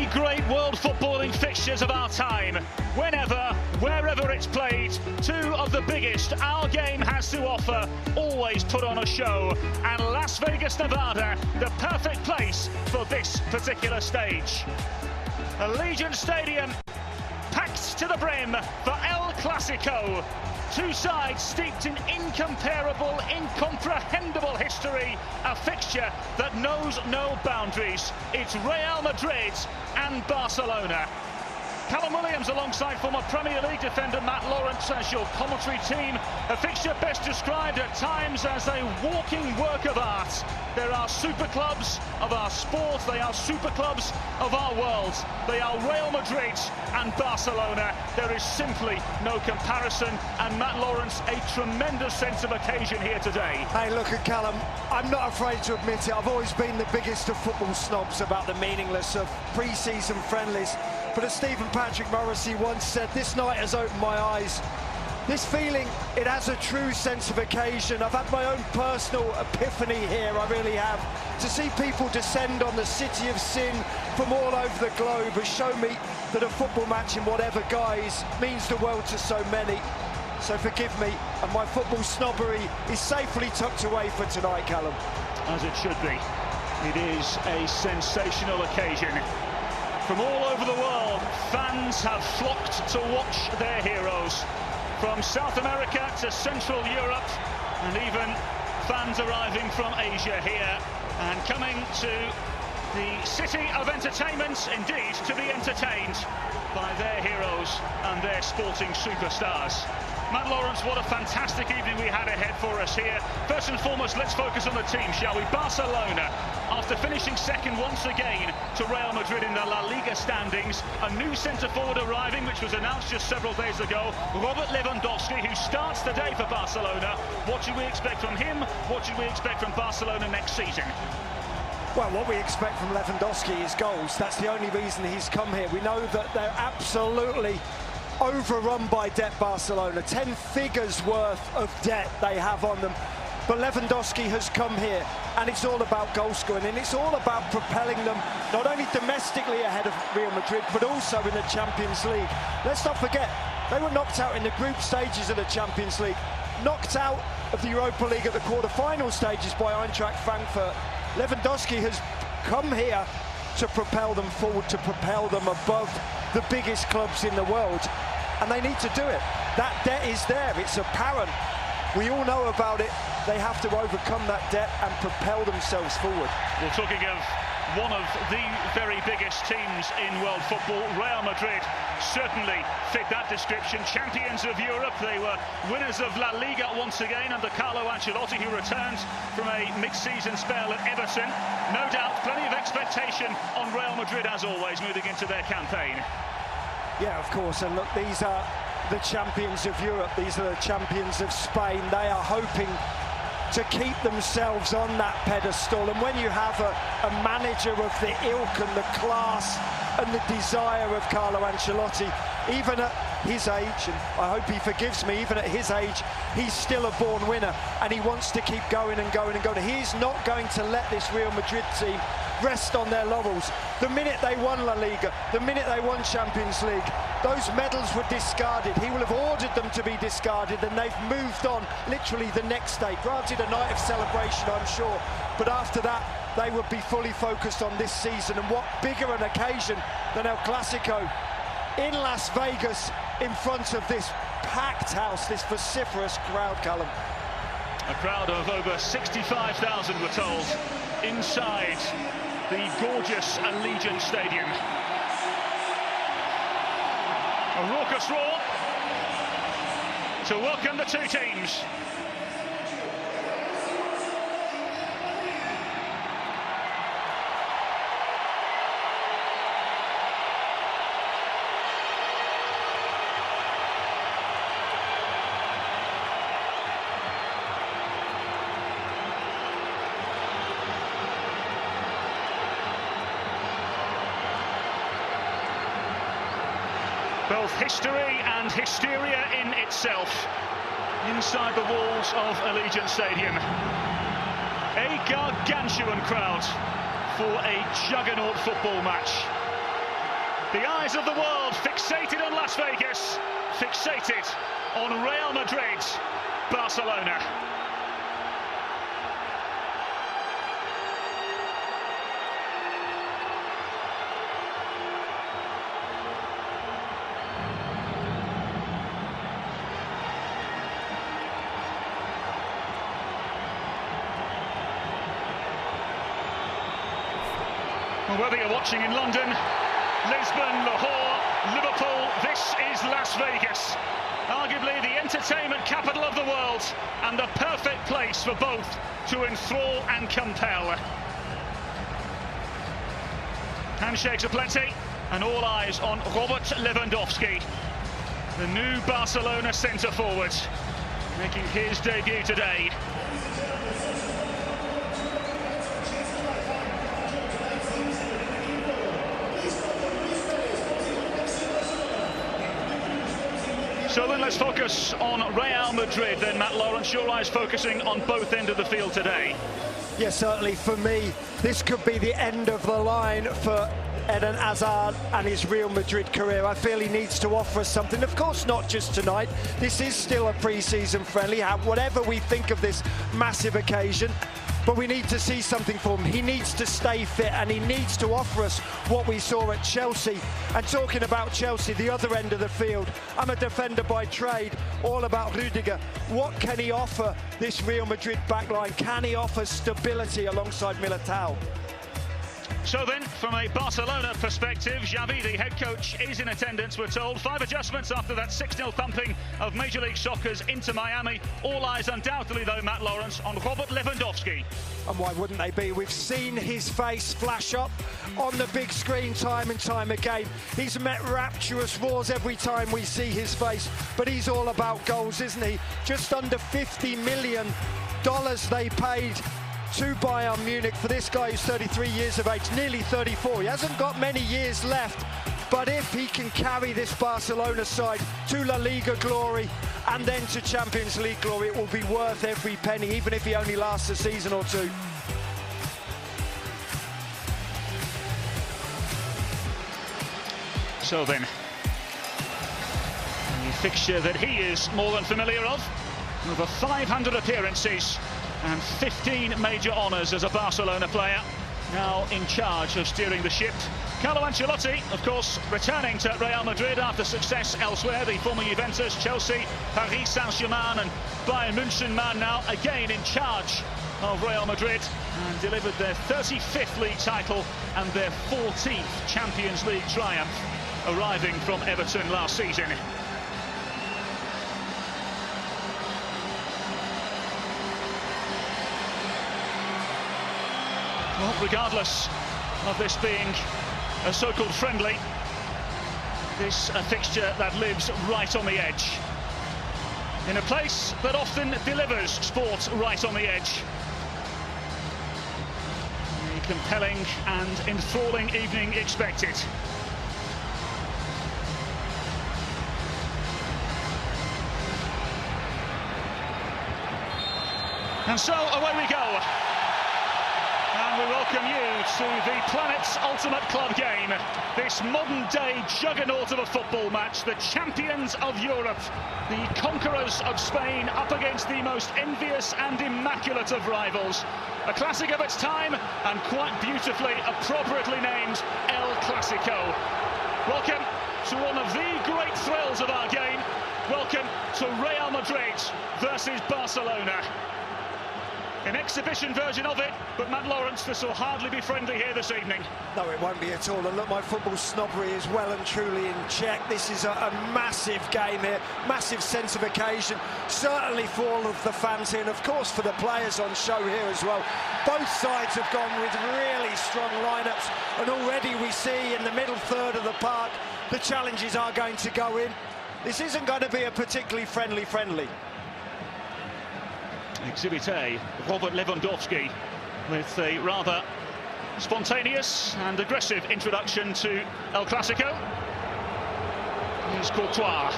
the great world footballing fixtures of our time. Whenever, wherever it's played, two of the biggest our game has to offer always put on a show. And Las Vegas, Nevada, the perfect place for this particular stage. Allegiant Stadium packed to the brim for El Clasico. Two sides steeped in incomparable, incomprehensible history. A fixture that knows no boundaries. It's Real Madrid and Barcelona. Callum Williams alongside former Premier League defender Matt Lawrence as your commentary team. A fixture best described at times as a walking work of art. There are super clubs of our sport, they are super clubs of our world. They are Real Madrid and Barcelona. There is simply no comparison, and Matt Lawrence, a tremendous sense of occasion here today. Hey, look at Callum. I'm not afraid to admit it. I've always been the biggest of football snobs about the meaningless of pre-season friendlies. But as Stephen Patrick Morrissey once said, this night has opened my eyes. This feeling, it has a true sense of occasion. I've had my own personal epiphany here, I really have. To see people descend on the city of sin from all over the globe has shown me that a football match in whatever guise means the world to so many. So forgive me, and my football snobbery is safely tucked away for tonight, Callum. As it should be. It is a sensational occasion. From all over the world, fans have flocked to watch their heroes. From South America to Central Europe, and even fans arriving from Asia here and coming to the city of entertainment, indeed, to be entertained by their heroes and their sporting superstars. Matt Lawrence, what a fantastic evening we had ahead for us here. First and foremost, let's focus on the team, shall we? Barcelona, after finishing second once again to Real Madrid in the La Liga standings, a new centre-forward arriving, which was announced just several days ago, Robert Lewandowski, who starts today for Barcelona. What should we expect from him? What should we expect from Barcelona next season? Well, what we expect from Lewandowski is goals. That's the only reason he's come here. We know that they're absolutely overrun by debt, Barcelona. 10 figures worth of debt they have on them. But Lewandowski has come here, and it's all about goal scoring, and it's all about propelling them not only domestically ahead of Real Madrid, but also in the Champions League. Let's not forget, they were knocked out in the group stages of the Champions League, knocked out of the Europa League at the quarter-final stages by Eintracht Frankfurt. Lewandowski has come here to propel them forward, to propel them above the biggest clubs in the world, and they need to do it. That debt is there, it's apparent. We all know about it. They have to overcome that debt and propel themselves forward. Well, talking of one of the very biggest teams in world football, Real Madrid certainly fit that description. Champions of Europe, they were winners of La Liga once again under Carlo Ancelotti, who returned from a mid-season spell at Everton. No doubt, plenty of expectation on Real Madrid as always moving into their campaign. Yeah, of course, and look, these are the champions of Europe, these are the champions of Spain. They are hoping to keep themselves on that pedestal, and when you have a manager of the ilk and the class and the desire of Carlo Ancelotti, even at his age, and I hope he forgives me, even at his age, he's still a born winner, and he wants to keep going and going and going. He's not going to let this Real Madrid team rest on their laurels. The minute they won La Liga, the minute they won Champions League, those medals were discarded. He will have ordered them to be discarded, and they've moved on literally the next day. Granted, a night of celebration, I'm sure, but after that, they would be fully focused on this season. And what bigger an occasion than El Clasico in Las Vegas in front of this packed house, this vociferous crowd, Callum. A crowd of over 65,000, we're told, inside the gorgeous Allegiant Stadium. A raucous roar to welcome the two teams. Both history and hysteria in itself inside the walls of Allegiant Stadium. A gargantuan crowd for a juggernaut football match. The eyes of the world fixated on Las Vegas, fixated on Real Madrid, Barcelona. Well, whether you're watching in London, Lisbon, Lahore, Liverpool, this is Las Vegas. Arguably the entertainment capital of the world and the perfect place for both to enthrall and compel. Handshakes aplenty and all eyes on Robert Lewandowski, the new Barcelona centre-forward, making his debut today. So then let's focus on Real Madrid then, Matt Lawrence. Your eyes focusing on both ends of the field today. Yes, certainly for me, this could be the end of the line for Eden Hazard and his Real Madrid career. I feel he needs to offer us something. Of course, not just tonight. This is still a pre-season friendly. Whatever we think of this massive occasion, but we need to see something from him. He needs to stay fit and he needs to offer us what we saw at Chelsea. And talking about Chelsea, the other end of the field, I'm a defender by trade, all about Rudiger. What can he offer this Real Madrid backline? Can he offer stability alongside Militao? So then, from a Barcelona perspective, Xavi, the head coach, is in attendance, we're told. 5 adjustments after that 6-0 thumping of Major League Soccer's Inter Miami. All eyes undoubtedly, though, Matt Lawrence, on Robert Lewandowski. And why wouldn't they be? We've seen his face flash up on the big screen time and time again. He's met rapturous roars every time we see his face, but he's all about goals, isn't he? Just under $50 million they paid to Bayern Munich for this guy who's 33 years of age, nearly 34. He hasn't got many years left, but if he can carry this Barcelona side to La Liga glory and then to Champions League glory, it will be worth every penny, even if he only lasts a season or two. So then, the fixture that he is more than familiar of, over 500 appearances and 15 major honours as a Barcelona player, now in charge of steering the ship. Carlo Ancelotti, of course, returning to Real Madrid after success elsewhere. The former Juventus, Chelsea, Paris Saint-Germain and Bayern München man now again in charge of Real Madrid and delivered their 35th league title and their 14th Champions League triumph, arriving from Everton last season. Well, regardless of this being a so-called friendly, this a fixture that lives right on the edge. In a place that often delivers sport right on the edge. A compelling and enthralling evening expected. And so away we go. And we welcome you to the planet's ultimate club game. This modern-day juggernaut of a football match. The champions of Europe, the conquerors of Spain, up against the most envious and immaculate of rivals. A classic of its time, and quite beautifully, appropriately named El Clasico. Welcome to one of the great thrills of our game. Welcome to Real Madrid versus Barcelona. An exhibition version of it, but Matt Lawrence, this will hardly be friendly here this evening. No, it won't be at all. And look, my football snobbery is well and truly in check. This is a massive game here, massive sense of occasion, certainly for all of the fans here, and of course for the players on show here as well. Both sides have gone with really strong lineups, and already we see in the middle third of the park, the challenges are going to go in. This isn't going to be a particularly friendly. Exhibit A, Robert Lewandowski, with a rather spontaneous and aggressive introduction to El Clasico. Here's Courtois.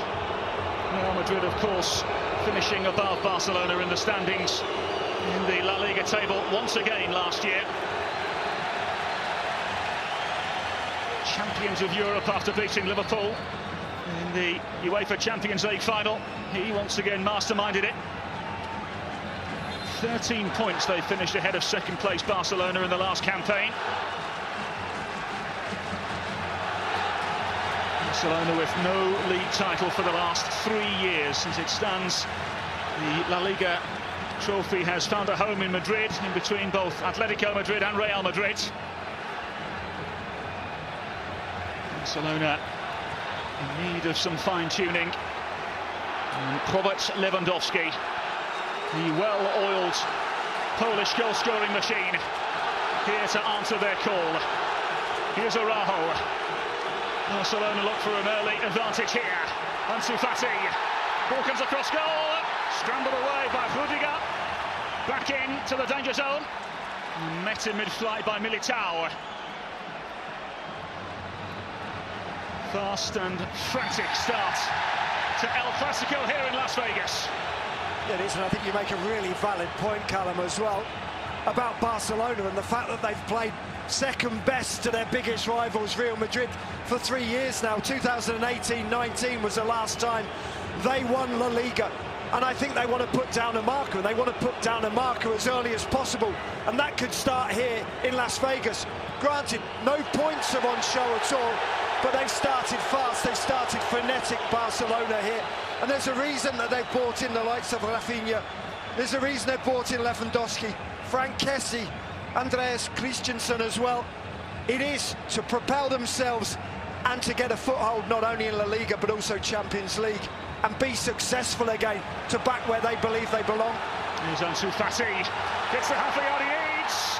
Real Madrid, of course, finishing above Barcelona in the standings in the La Liga table once again last year. champions of Europe after beating Liverpool in the UEFA Champions League final. He once again masterminded it. 13 points they finished ahead of second place Barcelona in the last campaign. Barcelona with no league title for the last 3 years. As it stands, the La Liga trophy has found a home in Madrid, in between both Atletico Madrid and Real Madrid. Barcelona in need of some fine-tuning. Robert Lewandowski, the well-oiled Polish goal-scoring machine, here to answer their call. Here's Araujo. Barcelona look for an early advantage here. Ansu Fati. Ball comes across goal. Scrambled away by Rudiger. Back in to the danger zone. Met in mid-flight by Militao. Fast and frantic start to El Clasico here in Las Vegas. It is, and I think you make a really valid point, Callum, as well, about Barcelona and the fact that they've played second best to their biggest rivals, Real Madrid, for 3 years now. 2018-19 was the last time they won La Liga. And I think they want to put down a marker, and they want to put down a marker as early as possible. And that could start here in Las Vegas. Granted, no points are on show at all, but they've started fast, they've started frenetic, Barcelona here. And there's a reason that they've brought in the likes of Rafinha. There's a reason they've brought in Lewandowski, Frank Kessie, Andreas Christensen as well. It is to propel themselves and to get a foothold not only in La Liga but also Champions League, and be successful again to back where they believe they belong. Here's Ansu Fati, gets the half yard he needs.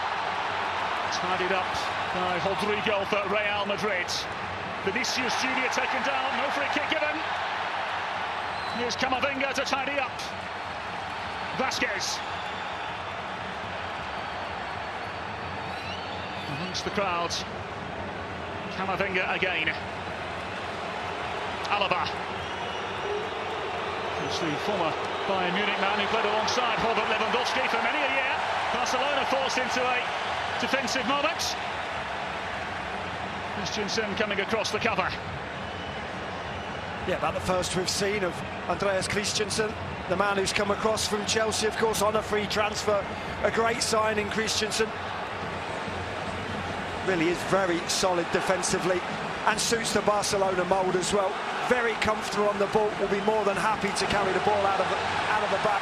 Tidied up by Rodrigo for Real Madrid. Vinicius Junior taken down, no free kick given. Here's Camavinga to tidy up. Vasquez. Amongst the crowd. Camavinga again. Alaba. It's the former Bayern Munich man who played alongside Robert Lewandowski for many a year. Barcelona forced into a defensive moment. Christensen coming across the cover. Yeah, about the first we've seen of Andreas Christensen, the man who's come across from Chelsea, of course, on a free transfer. A great signing, Christensen. Really is very solid defensively and suits the Barcelona mould as well. Very comfortable on the ball, will be more than happy to carry the ball out of the back.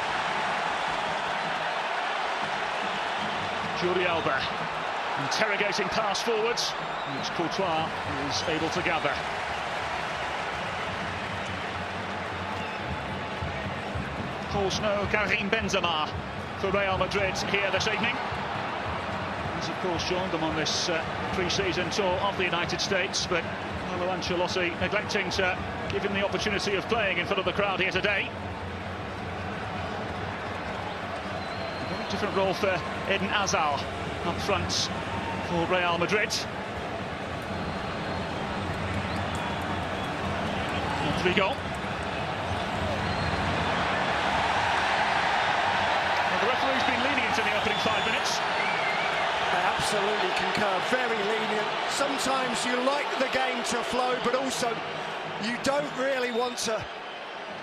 Jordi Alba interrogating pass forwards, which Courtois is able to gather. Of course, no Karim Benzema for Real Madrid here this evening. He's of course joined them on this pre-season tour of the United States, but Carlo Ancelotti neglecting to give him the opportunity of playing in front of the crowd here today. A very different role for Eden Hazard up front for Real Madrid. Rodrigo. Well, the referee's been lenient in the opening 5 minutes. I absolutely concur, very lenient. Sometimes you like the game to flow, but also you don't really want to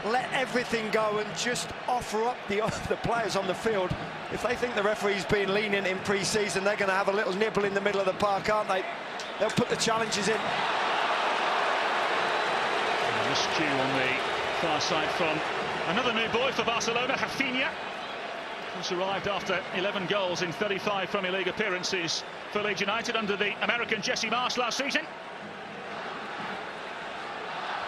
let everything go and just offer up the players on the field. If they think the referee's been lenient in pre-season, they're going to have a little nibble in the middle of the park, aren't they? They'll put the challenges in. Miscue on the far side from another new boy for Barcelona, Rafinha. He's arrived after 11 goals in 35 Premier League appearances for Leeds United under the American Jesse Marsch last season.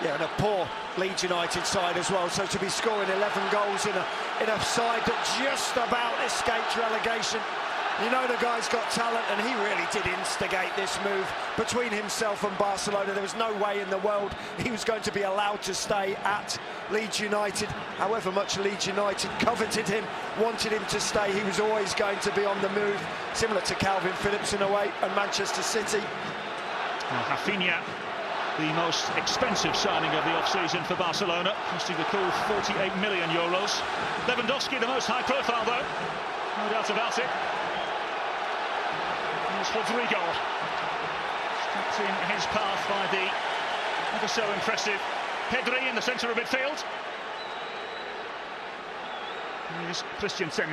Yeah, and a poor Leeds United side as well, so to be scoring 11 goals in a side that just about escaped relegation. You know the guy's got talent, and he really did instigate this move between himself and Barcelona. There was no way in the world he was going to be allowed to stay at Leeds United. However much Leeds United coveted him, wanted him to stay, he was always going to be on the move, similar to Calvin Phillips in a way, and Manchester City. Rafinha, the most expensive signing of the off-season for Barcelona, costing the cool €48 million. Lewandowski, the most high-profile, though, no doubt about it. Here's Rodrigo. put in his path by the ever so impressive Pedri in the centre of midfield. Here's Christensen.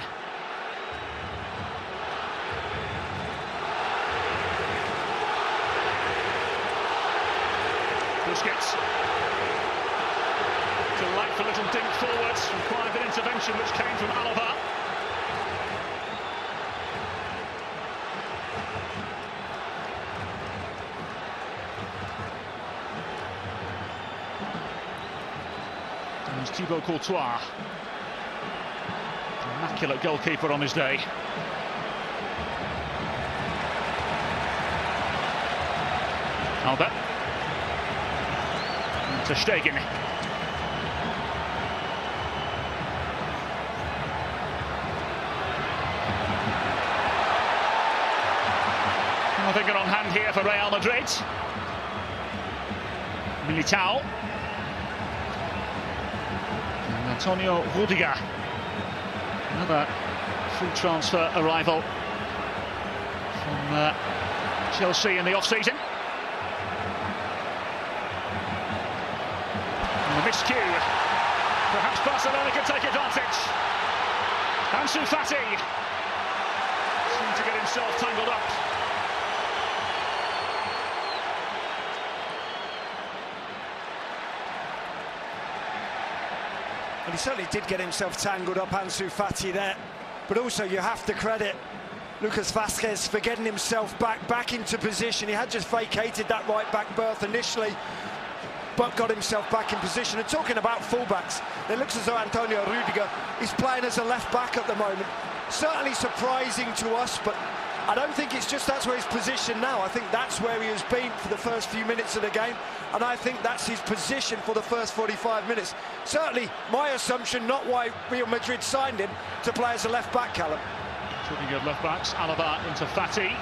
Busquets. Delightful little dink forwards, required an intervention which came from Alaba. There's Thibaut Courtois. Immaculate goalkeeper on his day. Albert. To Stegen. I think on hand here for Real Madrid. Militao. And Antonio Rudiger. Another free transfer arrival from Chelsea in the off-season. And the miscue. Perhaps Barcelona can take advantage. Ansu Fati seemed to get himself tangled up. And he certainly did get himself tangled up, Ansu Fati there. But also you have to credit Lucas Vázquez for getting himself back into position. He had just vacated that right-back berth initially, but got himself back in position. And talking about fullbacks, it looks as though Antonio Rudiger is playing as a left-back at the moment. Certainly surprising to us, but I don't think it's just that's where he's positioned now. I think that's where he has been for the first few minutes of the game, and I think that's his position for the first 45 minutes. Certainly my assumption, not why Real Madrid signed him, to play as a left-back, Callum. Talking of left-backs, Alaba into Fati.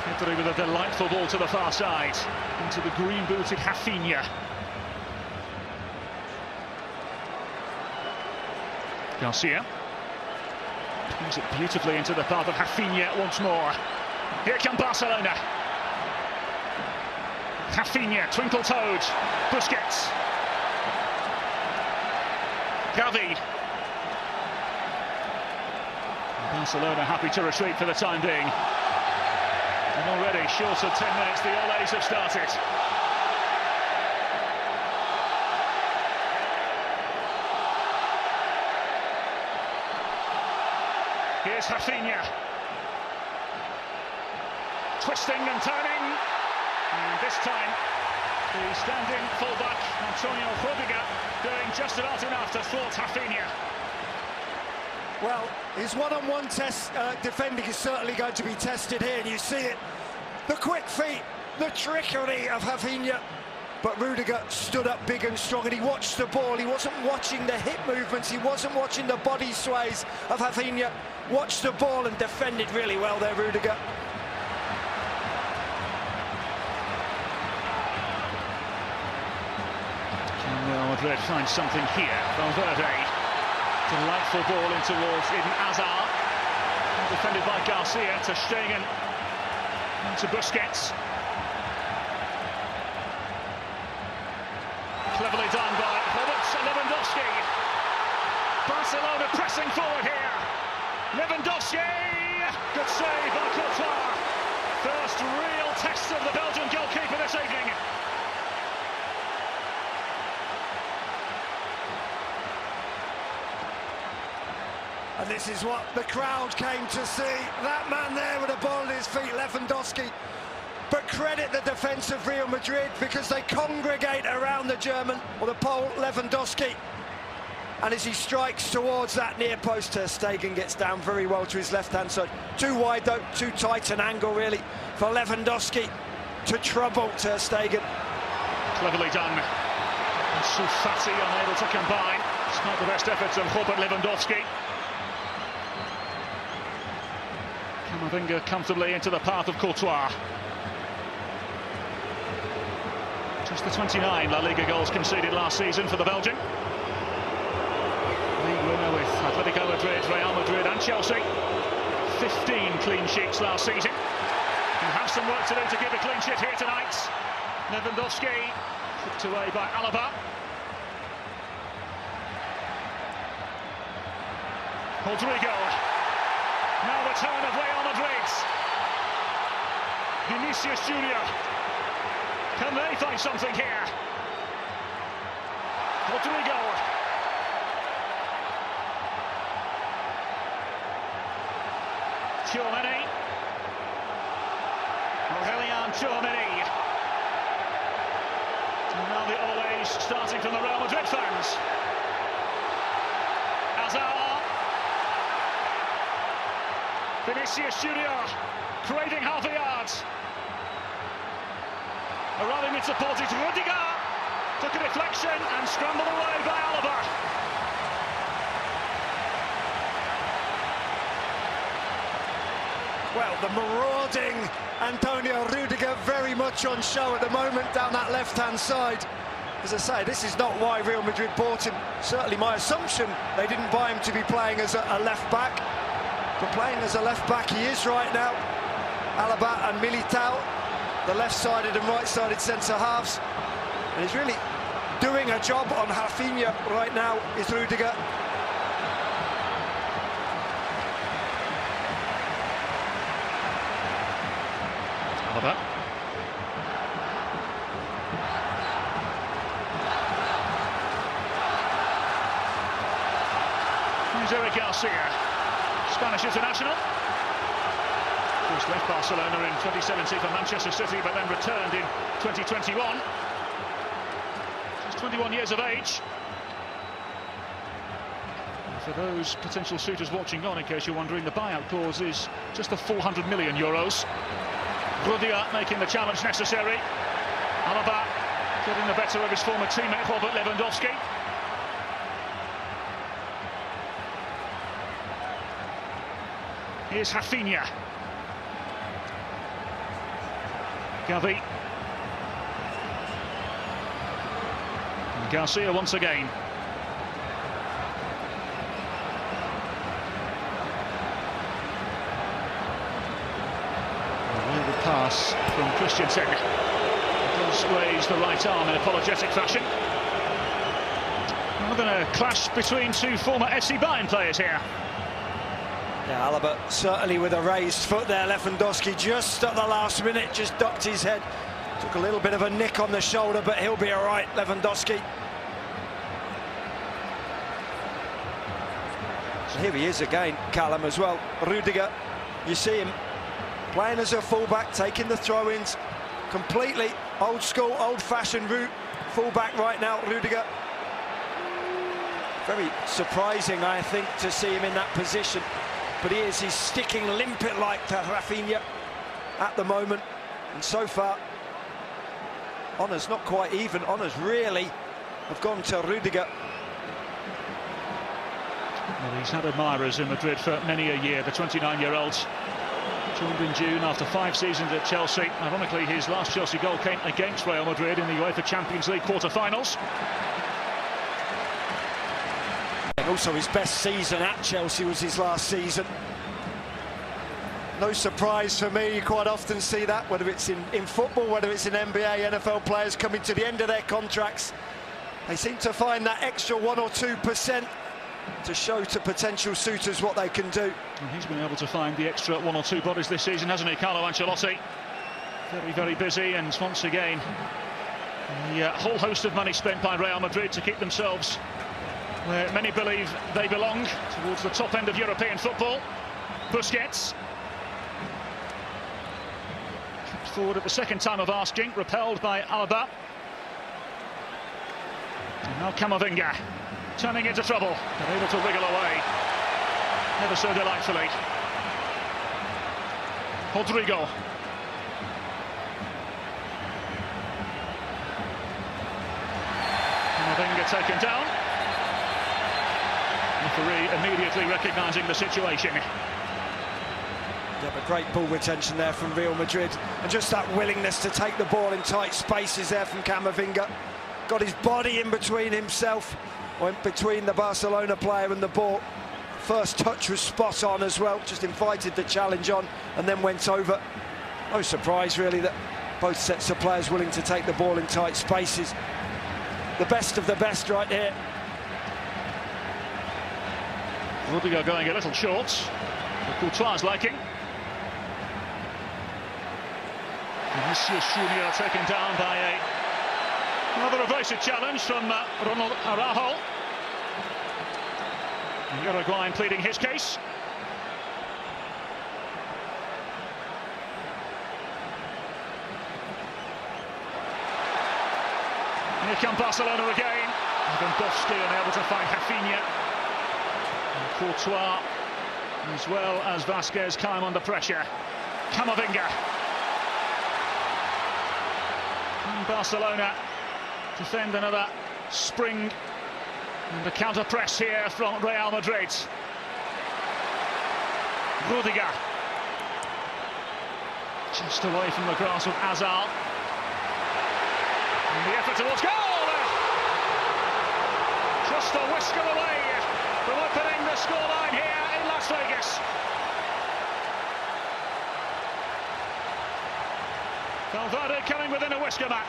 Pedri with a delightful ball to the far side, into the green-booted Rafinha. Garcia. Brings it beautifully into the path of Rafinha once more. Here come Barcelona. Rafinha, twinkle-toed. Busquets. Gavi. Barcelona happy to retreat for the time being. And already, short of 10 minutes, the Olays have started. Here's Rafinha. Twisting and turning. And this time, the standing fullback, Antonio Rudiger, doing just about enough to thwart Rafinha. Well, his one-on-one defending is certainly going to be tested here, and you see it. The quick feet, the trickery of Rafinha. But Rudiger stood up big and strong, and he watched the ball. He wasn't watching the hip movements. He wasn't watching the body sways of Rafinha. Watched the ball and defended really well there, Rudiger. Can Real Madrid find something here? Valverde. Delightful ball in towards Eden Hazard. Defended by Garcia to Stegen. And to Busquets. Cleverly done by Lewandowski. Barcelona pressing forward here. Lewandowski! Good save by Courtois. First real test of the Belgian goalkeeper this evening. And this is what the crowd came to see. That man there with a ball at his feet, Lewandowski. But credit the defence of Real Madrid, because they congregate around the German, or the Pole, Lewandowski. And as he strikes towards that near post, Ter Stegen gets down very well to his left-hand side. Too wide though, too tight an angle really for Lewandowski to trouble Ter Stegen. Cleverly done. Ansu Fati unable to combine, despite the best efforts of Robert Lewandowski. Camavinga comfortably into the path of Courtois. Just the 29 La Liga goals conceded last season for the Belgian. League winner with Atletico Madrid, Real Madrid and Chelsea. 15 clean sheets last season. have some work to do to keep a clean sheet here tonight. Lewandowski put away by Alaba. Rodrigo. Now the turn of Real Madrid. Vinicius Junior. Can they find something here? Rodrigo. Tchouaméni. Aurélien Tchouaméni. Now the Olays starting from the Real Madrid fans. Hazard. Vinicius Junior craving half a yard. Arriving with support is Rudiger. Took a deflection and scrambled away by Alaba. Well, the marauding Antonio Rudiger very much on show at the moment down that left-hand side. As I say, this is not why Real Madrid bought him. Certainly my assumption they didn't buy him to be playing as a left-back. But playing as a left-back he is right now. Alaba and Militao, the left-sided and right-sided centre-halves. And he's really doing a job on Rafinha right now, is Rudiger. Alaba. Here's Eric Garcia, Spanish international. First left Barcelona in 2017 for Manchester City, but then returned in 2021. Just 21 years of age. For those potential suitors watching on, in case you're wondering, the buyout clause is just the 400 million euros. Rudiger making the challenge necessary. Alaba getting the better of his former teammate Robert Lewandowski. Here's Rafinha. Gavi. And Garcia once again. The pass from Christensen. Does raise the right arm in apologetic fashion. Rather than a clash between two former FC Bayern players here. Yeah, Alaba certainly with a raised foot there. Lewandowski just at the last minute just ducked his head. Took a little bit of a nick on the shoulder, but he'll be all right, Lewandowski. So here he is again, Callum, as well. Rudiger, you see him playing as a fullback, taking the throw-ins. Completely old school, old-fashioned route. Fullback right now, Rudiger. Very surprising, I think, to see him in that position. But he's sticking limpet-like to Rafinha at the moment. And so far, honours not quite even. Honours really have gone to Rudiger. Well, he's had admirers in Madrid for many a year. The 29-year-old joined in June after 5 seasons at Chelsea. Ironically, his last Chelsea goal came against Real Madrid in the UEFA Champions League quarter-finals. Also, his best season at Chelsea was his last season. No surprise for me, you quite often see that, whether it's in football, whether it's in NBA, NFL players coming to the end of their contracts. They seem to find that extra 1 or 2% to show to potential suitors what they can do. And he's been able to find the extra 1 or 2 bodies this season, hasn't he, Carlo Ancelotti? Very, very busy, and once again, a whole host of money spent by Real Madrid to keep themselves where many believe they belong, towards the top end of European football. Busquets. Kicked forward at the second time of asking, repelled by Alaba. And now Camavinga, turning into trouble, and able to wriggle away, never so delightfully. Rodrigo. Camavinga taken down. Referee immediately recognising the situation. Yeah, but great ball retention there from Real Madrid, and just that willingness to take the ball in tight spaces there from Camavinga. Got his body in between himself, went between the Barcelona player and the ball. First touch was spot on as well, just invited the challenge on and then went over. No surprise, really, that both sets of players willing to take the ball in tight spaces. The best of the best right here. Rudiger going a little short, for Courtois' liking. Vinicius Junior taken down by another evasive challenge from Ronald Araujo. Uruguayan pleading his case. Here come Barcelona again. Lewandowski unable to find Rafinha. And Courtois, as well as Vasquez, came under pressure. Camavinga. And Barcelona defend another spring and a counter press here from Real Madrid. Rudiger. Just away from the grasp of Hazard. And the effort towards goal! Just a whisker away from opening the scoreline here in Las Vegas. Valverde coming within a whisker, Matt.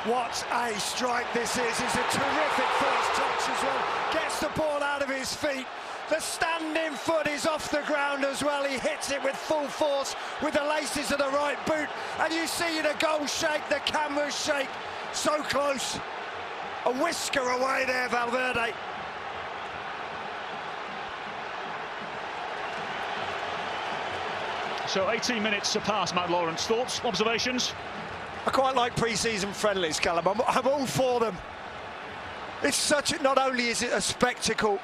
What a strike this is. It's a terrific first touch as well. Gets the ball out of his feet. The standing foot is off the ground as well. He hits it with full force with the laces of the right boot. And you see the goal shake, the cameras shake. So close. A whisker away there, Valverde. So 18 minutes to pass, Matt Lawrence. Thoughts, observations? I quite like pre-season friendlies, Callum. I'm all for them. It's such, not only is it a spectacle,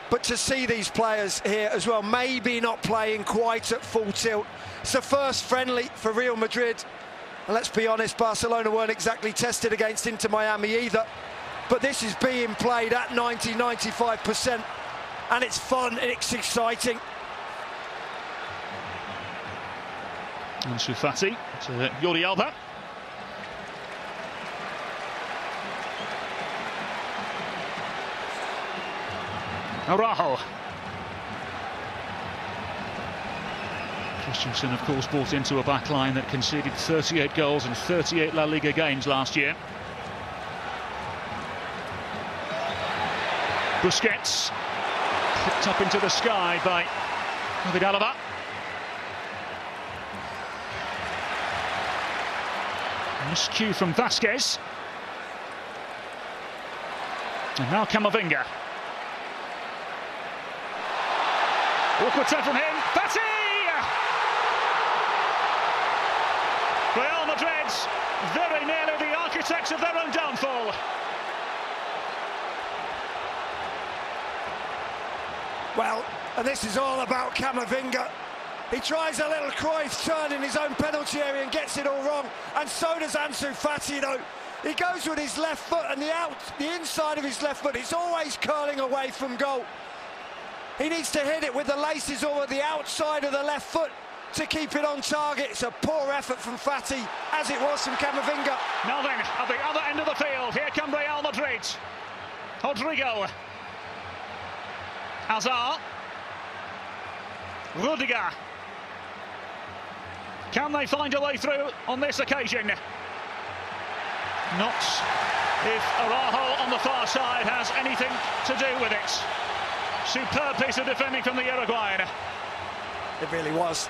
but to see these players here as well, maybe not playing quite at full tilt. It's the first friendly for Real Madrid. And let's be honest, Barcelona weren't exactly tested against Inter Miami either. But this is being played at 90–95%. And it's fun and it's exciting. Ansu Fati to Jordi Alba. Araujo. Christensen, of course, brought into a backline that conceded 38 goals in 38 La Liga games last year. Busquets, picked up into the sky by David Alaba. Miscue from Vasquez. And now Camavinga. Awkward turn from him. Fati! Real Madrid very nearly the architects of their own downfall. Well, and this is all about Camavinga. He tries a little Cruyff turn in his own penalty area and gets it all wrong. And so does Ansu Fati, though. He goes with his left foot, and the inside of his left foot is always curling away from goal. He needs to hit it with the laces over the outside of the left foot to keep it on target. It's a poor effort from Fati, as it was from Camavinga. Now then, at the other end of the field, here come Real Madrid. Rodrigo. Hazard. Rudiger. Can they find a way through on this occasion? Not if Araujo on the far side has anything to do with it. Superb piece of defending from the Uruguayan. It really was.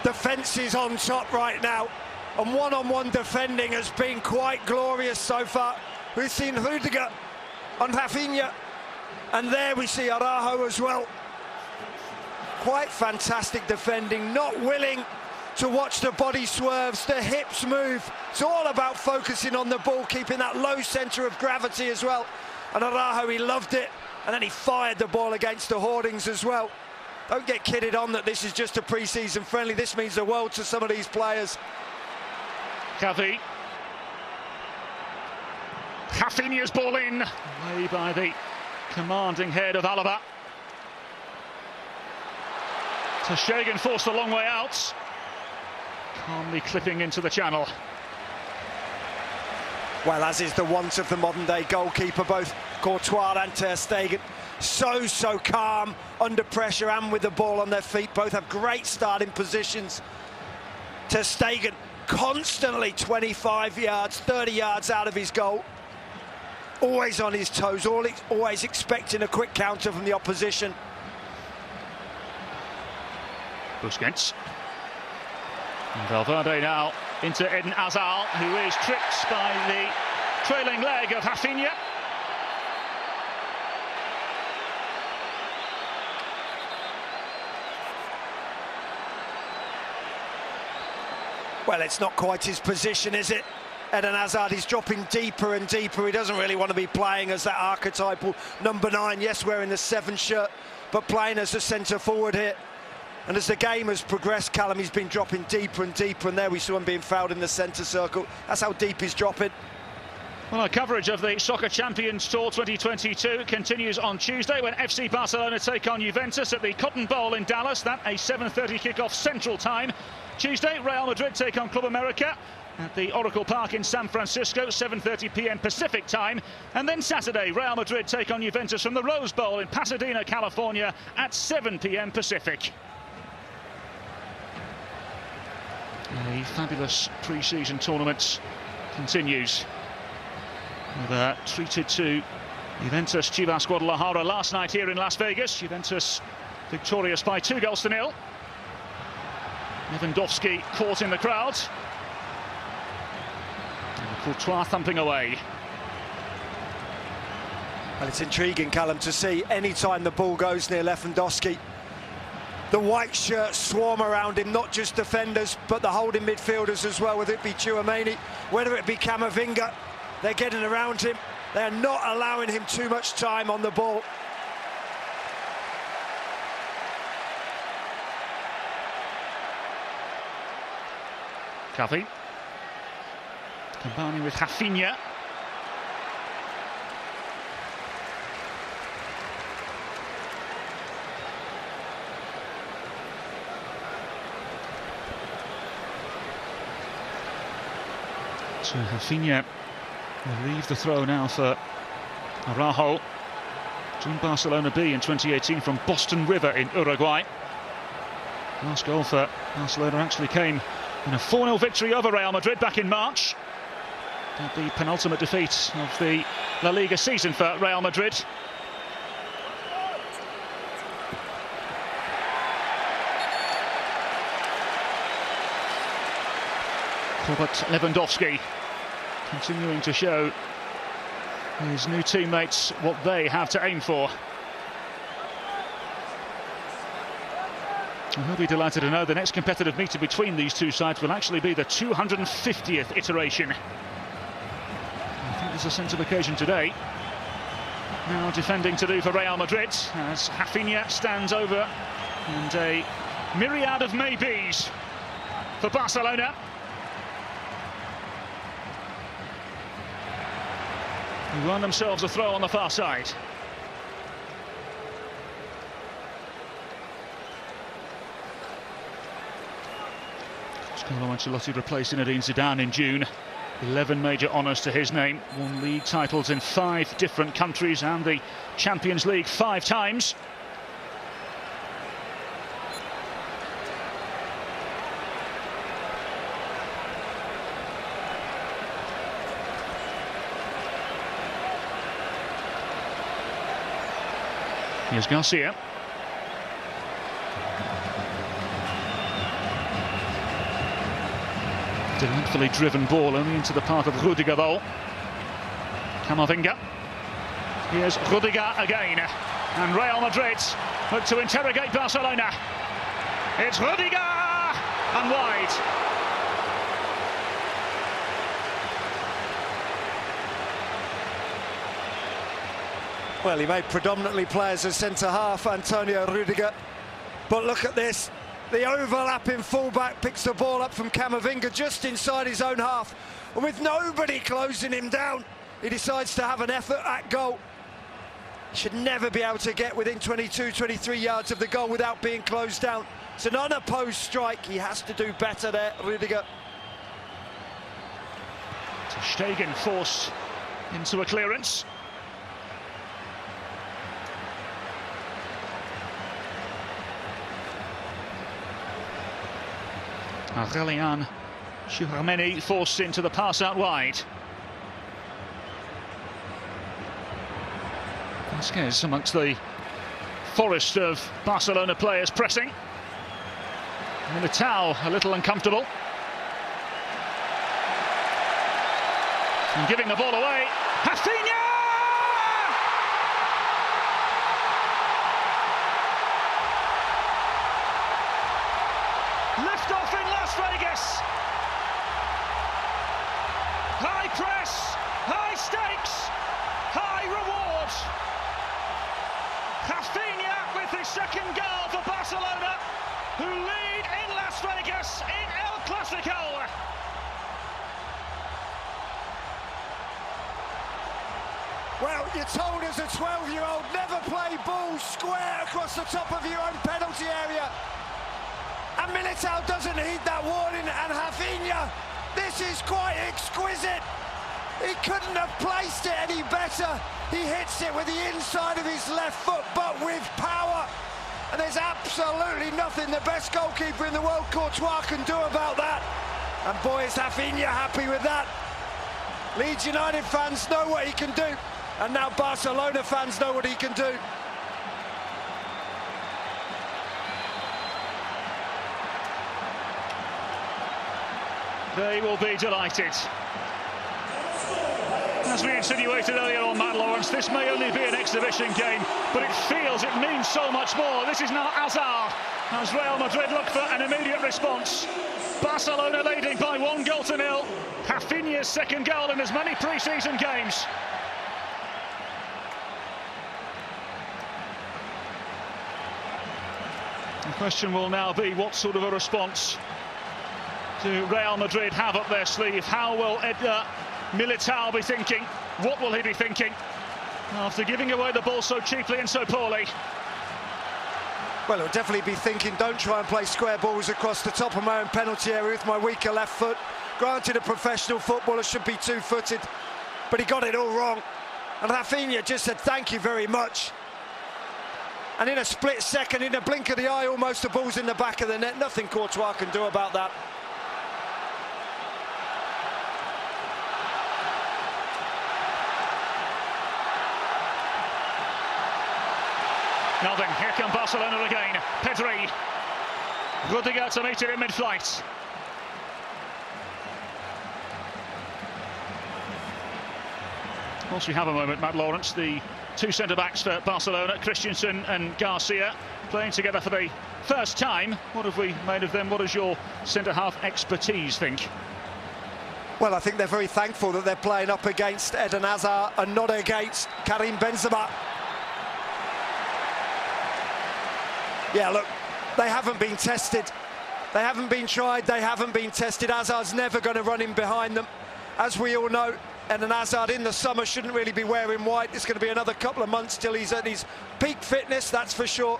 The fence is on top right now, and one-on-one defending has been quite glorious so far. We've seen Rudiger on Rafinha, and there we see Araujo as well. Quite fantastic defending, not willing to watch the body swerves, the hips move. It's all about focusing on the ball, keeping that low centre of gravity as well. And Araujo, he loved it, and then he fired the ball against the hoardings as well. Don't get kidded on that this is just a pre-season friendly. This means the world to some of these players. Xavi. Rafinha's ball in, away by the commanding head of Alaba. Teshagan forced a long way out, calmly clipping into the channel. Well, as is the want of the modern-day goalkeeper, both Courtois and Ter Stegen, so calm under pressure and with the ball on their feet. Both have great starting positions. Ter Stegen constantly 25 yards, 30 yards out of his goal. Always on his toes, always expecting a quick counter from the opposition. Busquets. And Valverde now into Eden Hazard, who is tripped by the trailing leg of Rafinha. Well, it's not quite his position, is it? Eden Hazard is dropping deeper and deeper. He doesn't really want to be playing as that archetypal number 9. Yes, wearing the 7 shirt, but playing as a centre forward here. And as the game has progressed, Callum, he's been dropping deeper and deeper, and there we saw him being fouled in the centre circle. That's how deep he's dropping. Well, our coverage of the Soccer Champions Tour 2022 continues on Tuesday when FC Barcelona take on Juventus at the Cotton Bowl in Dallas. That a 7:30 kickoff Central Time. Tuesday, Real Madrid take on Club America at the Oracle Park in San Francisco, 7:30 p.m. Pacific Time. And then Saturday, Real Madrid take on Juventus from the Rose Bowl in Pasadena, California at 7 p.m. Pacific. A fabulous pre-season tournament continues. With treated to Juventus Chivas Guadalajara last night here in Las Vegas. Juventus victorious by 2-0. Lewandowski caught in the crowd. And Courtois thumping away. Well, it's intriguing, Callum, to see any time the ball goes near Lewandowski, the white shirts swarm around him, not just defenders, but the holding midfielders as well, whether it be Tchouaméni, whether it be Camavinga. They're getting around him. They're not allowing him too much time on the ball. Covey combining with Rafinha. So Rafinha will leave the throw now for Araujo. Joined Barcelona B in 2018 from Boston River in Uruguay. Last goal for Barcelona actually came in a 4-0 victory over Real Madrid back in March. At the penultimate defeat of the La Liga season for Real Madrid. Robert Lewandowski continuing to show his new teammates what they have to aim for. And he'll be delighted to know the next competitive meeting between these two sides will actually be the 250th iteration. I think there's a sense of occasion today. Now defending to do for Real Madrid as Rafinha stands over, and a myriad of maybes for Barcelona. Who won themselves a throw on the far side. Carlo Ancelotti replaced Zinedine Zidane in June. 11 major honours to his name. Won league titles in 5 different countries and the Champions League 5 times. Here's Garcia. Delightfully driven ball only into the path of Rudiger though. Camavinga. Here's Rudiger again. And Real Madrid look to interrogate Barcelona. It's Rudiger! And wide. Well, he may predominantly play as a centre-half, Antonio Rudiger. But look at this. The overlapping fullback picks the ball up from Camavinga just inside his own half. And with nobody closing him down, he decides to have an effort at goal. He should never be able to get within 22, 23 yards of the goal without being closed down. It's an unopposed strike. He has to do better there, Rudiger. Ter Stegen forced into a clearance. Aurelian Tchouameni forced into the pass out wide. Vasquez amongst the forest of Barcelona players pressing. Militao a little uncomfortable. And giving the ball away. Rafinha! Lift off in Las Vegas. High press, high stakes, high reward. Rafinha with his second goal for Barcelona, who lead in Las Vegas in El Clasico. Well, you're told as a 12-year-old, never play balls square across the top of your own penalty area. And Militao doesn't heed that warning, and Rafinha, this is quite exquisite. He couldn't have placed it any better. He hits it with the inside of his left foot, but with power. And there's absolutely nothing the best goalkeeper in the world, Courtois, can do about that. And boy, is Rafinha happy with that. Leeds United fans know what he can do, and now Barcelona fans know what he can do. They will be delighted. As we insinuated earlier on, Matt Lawrence, this may only be an exhibition game, but it feels it means so much more. This is now Hazard, as Real Madrid look for an immediate response. Barcelona leading by 1-0. Rafinha's second goal in as many pre-season games. The question will now be, what sort of a response do Real Madrid have up their sleeve? How will Militao be thinking? What will he be thinking after giving away the ball so cheaply and so poorly? Well, he'll definitely be thinking, don't try and play square balls across the top of my own penalty area with my weaker left foot. Granted, a professional footballer should be two-footed, but he got it all wrong. And Rafinha just said, thank you very much. And in a split second, in a blink of the eye, almost the ball's in the back of the net. Nothing Courtois can do about that. Now then, here come Barcelona again. Pedri. Rudiger to meet it in mid-flight. Whilst we have a moment, Matt Lawrence, the two centre-backs for Barcelona, Christensen and Garcia, playing together for the first time. What have we made of them? What does your centre-half expertise think? Well, I think they're very thankful that they're playing up against Eden Hazard and not against Karim Benzema. Yeah, look, they haven't been tested. They haven't been tried, they haven't been tested. Hazard's never going to run in behind them. As we all know, Eden Hazard in the summer shouldn't really be wearing white. It's going to be another couple of months till he's at his peak fitness, that's for sure.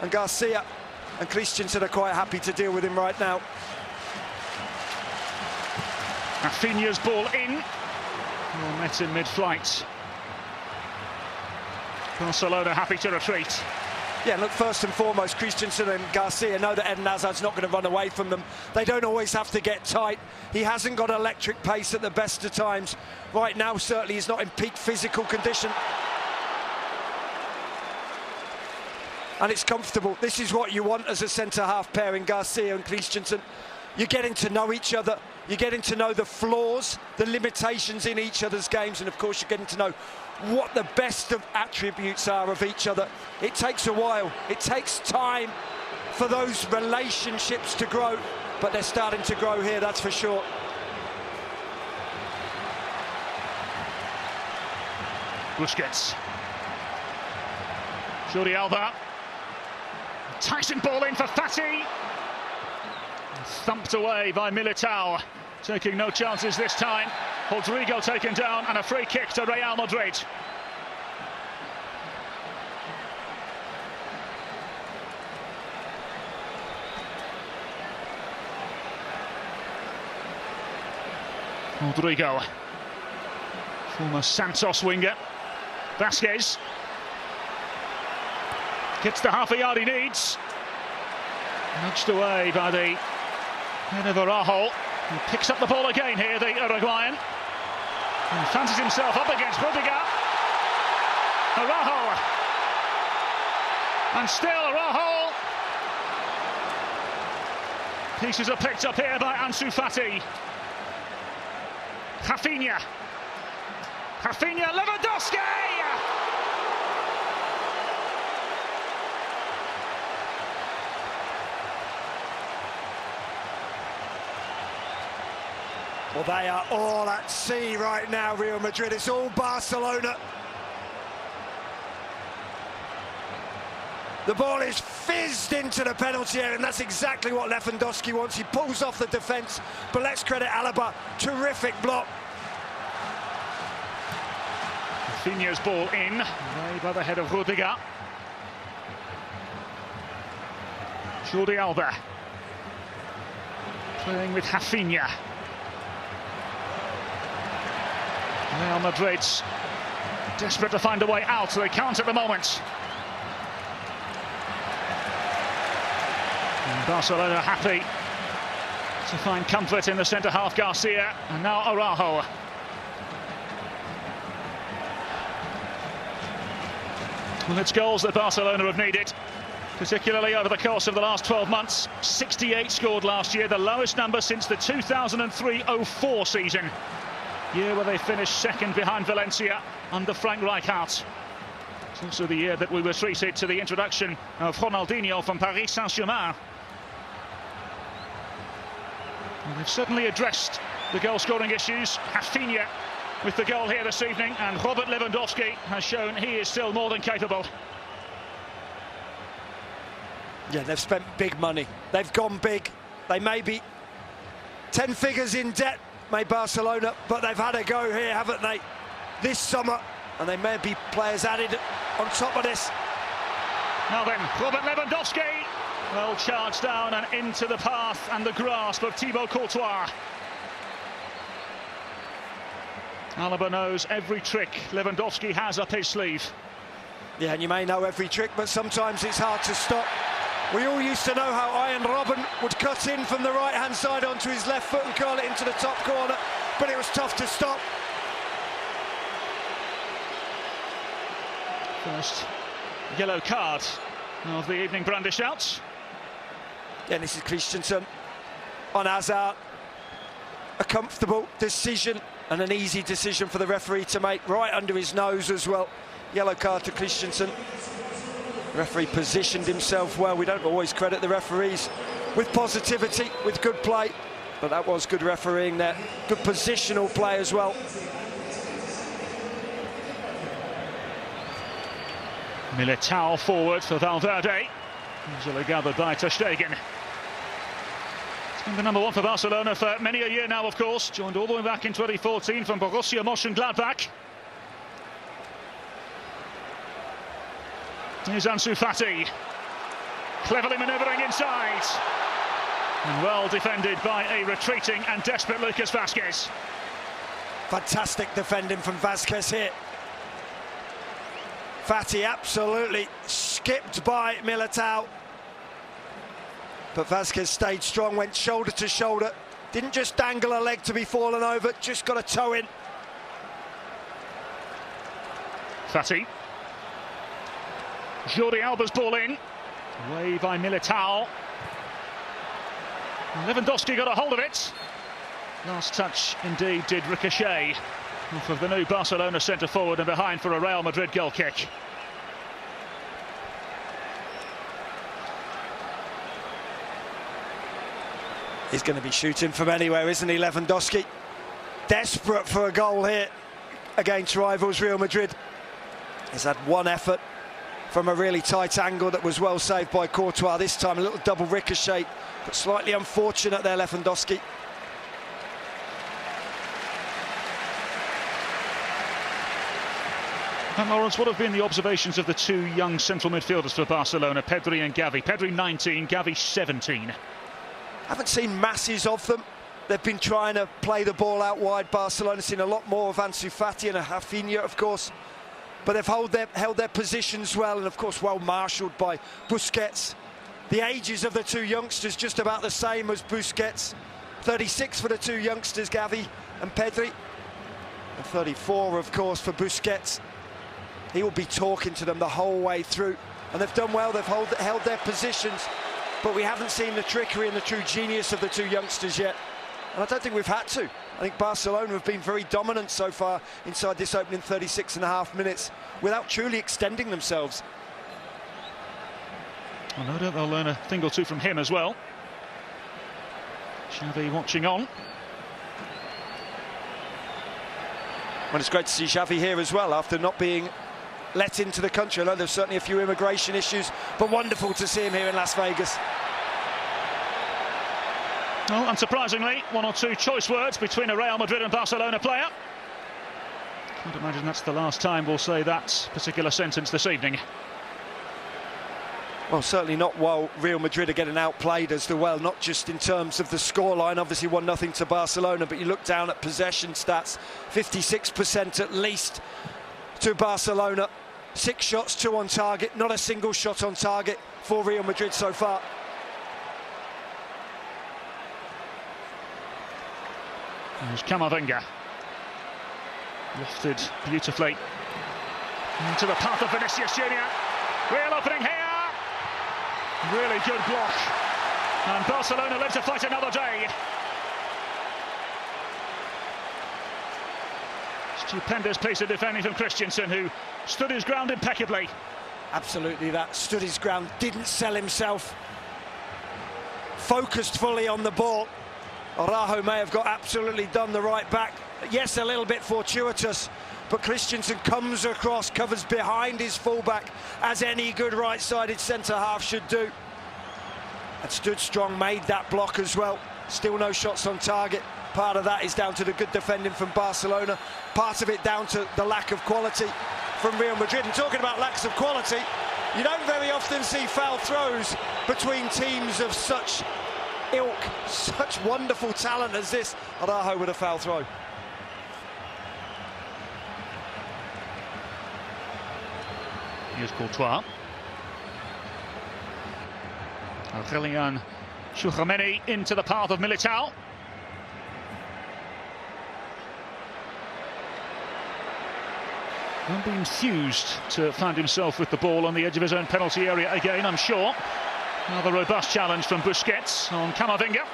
And Garcia and Christensen are quite happy to deal with him right now. Rafinha's ball in. Well met in mid-flight. Barcelona happy to retreat. Yeah, look, first and foremost, Christensen and Garcia know that Eden Hazard's not going to run away from them. They don't always have to get tight. He hasn't got electric pace at the best of times. Right now, certainly, he's not in peak physical condition. And it's comfortable. This is what you want as a centre-half pairing, Garcia and Christensen. You're getting to know each other. You're getting to know the flaws, the limitations in each other's games, and of course you're getting to know what the best of attributes are of each other. It takes a while. It takes time for those relationships to grow, but they're starting to grow here, that's for sure. Busquets. Jordi Alba. Tyson ball in for Fati. Thumped away by Militao, taking no chances this time. Rodrigo taken down and a free kick to Real Madrid. Rodrigo, former Santos winger. Vasquez gets the half a yard he needs. Nudged away by the Head of Araujo, who picks up the ball again here, the Uruguayan. And fancies himself up against Rudiger. Araujo. And still Araujo. Pieces are picked up here by Ansu Fati. Rafinha. Rafinha, Lewandowski! Well, they are all at sea right now, Real Madrid. It's all Barcelona. The ball is fizzed into the penalty area, and that's exactly what Lewandowski wants. He pulls off the defence, but let's credit Alaba. Terrific block. Rafinha's ball in, way by the head of Rudiger. Jordi Alba playing with Rafinha. Real Madrid's desperate to find a way out, so they can't at the moment. And Barcelona happy to find comfort in the centre-half Garcia, and now Araujo. Well, it's goals that Barcelona have needed, particularly over the course of the last 12 months. 68 scored last year, the lowest number since the 2003-04 season. Year where they finished second behind Valencia under Frank Rijkaard. It's also the year that we were treated to the introduction of Ronaldinho from Paris Saint-Germain. Well, they've certainly addressed the goal-scoring issues. Rafinha with the goal here this evening, and Robert Lewandowski has shown he is still more than capable. Yeah, they've spent big money. They've gone big. They may be 10 figures in debt, Barcelona, but they've had a go here, haven't they, this summer? And they may be players added on top of this. Now then, Robert Lewandowski, well charged down and into the path and the grasp of Thibaut Courtois. Alaba knows every trick Lewandowski has up his sleeve. Yeah, and you may know every trick, but sometimes it's hard to stop. We all used to know how Ian Robben would cut in from the right-hand side onto his left foot and curl it into the top corner, but it was tough to stop. First yellow card of the evening brandish out. Yeah, this is Christensen on Hazard. A comfortable decision and an easy decision for the referee to make, right under his nose as well. Yellow card to Christensen. The referee positioned himself well. We don't always credit the referees with positivity, with good play, but that was good refereeing there. Good positional play as well. Militao forward for Valverde. Easily gathered by Ter Stegen. He's been the number one for Barcelona for many a year now, of course. Joined all the way back in 2014 from Borussia Mönchengladbach. Here's Ansu Fati, cleverly manoeuvring inside. And well defended by a retreating and desperate Lucas Vázquez. Fantastic defending from Vázquez here. Fati absolutely skipped by Militao. But Vázquez stayed strong, went shoulder to shoulder. Didn't just dangle a leg to be fallen over, just got a toe in. Fati. Jordi Alba's ball in. Away by Militao. Lewandowski got a hold of it. Last touch indeed did ricochet off of the new Barcelona centre-forward and behind for a Real Madrid goal kick. He's going to be shooting from anywhere, isn't he, Lewandowski? Desperate for a goal here against rivals Real Madrid. He's had one effort from a really tight angle that was well saved by Courtois. This time a little double ricochet, but slightly unfortunate there, Lewandowski. And Lawrence, what have been the observations of the two young central midfielders for Barcelona, Pedri and Gavi? Pedri 19, Gavi 17. Haven't seen masses of them. They've been trying to play the ball out wide. Barcelona seen a lot more of Ansu Fati and Rafinha, of course. But they've held their positions well, and of course well marshalled by Busquets The ages of the two youngsters just about the same as Busquets. 36 for the two youngsters, Gavi and Pedri. And 34, of course, for Busquets. He will be talking to them the whole way through. And they've done well, they've held their positions. But we haven't seen the trickery and the true genius of the two youngsters yet. And I don't think we've had to. I think Barcelona have been very dominant so far inside this opening 36.5 minutes without truly extending themselves. Well, no doubt they'll learn a thing or two from him as well. Xavi watching on. Well, it's great to see Xavi here as well after not being let into the country. I know there's certainly a few immigration issues, but wonderful to see him here in Las Vegas. Well, unsurprisingly, one or two choice words between a Real Madrid and Barcelona player. Can't imagine that's the last time we'll say that particular sentence this evening. Well, certainly not while Real Madrid are getting outplayed as well, not just in terms of the scoreline, obviously 1-0 to Barcelona, but you look down at possession stats, 56% at least to Barcelona. 6 shots, 2 on target, not a single shot on target for Real Madrid so far. There's Camavinga. Lifted beautifully into the path of Vinicius Junior. Real opening here. Really good block. And Barcelona live to fight another day. Stupendous piece of defending from Christensen, who stood his ground impeccably. Absolutely, that stood his ground, didn't sell himself. Focused fully on the ball. Araujo may have got absolutely done the right back. Yes, a little bit fortuitous, but Christensen comes across, covers behind his fullback, as any good right-sided centre-half should do. And stood strong, made that block as well. Still no shots on target. Part of that is down to the good defending from Barcelona. Part of it down to the lack of quality from Real Madrid. And talking about lacks of quality, you don't very often see foul throws between teams of such ilk, such wonderful talent as this. Araujo with a foul throw. Here's Courtois. Aurelian Tchouameni into the path of Militao. Won't be enthused to find himself with the ball on the edge of his own penalty area again, I'm sure. Another robust challenge from Busquets on Camavinga.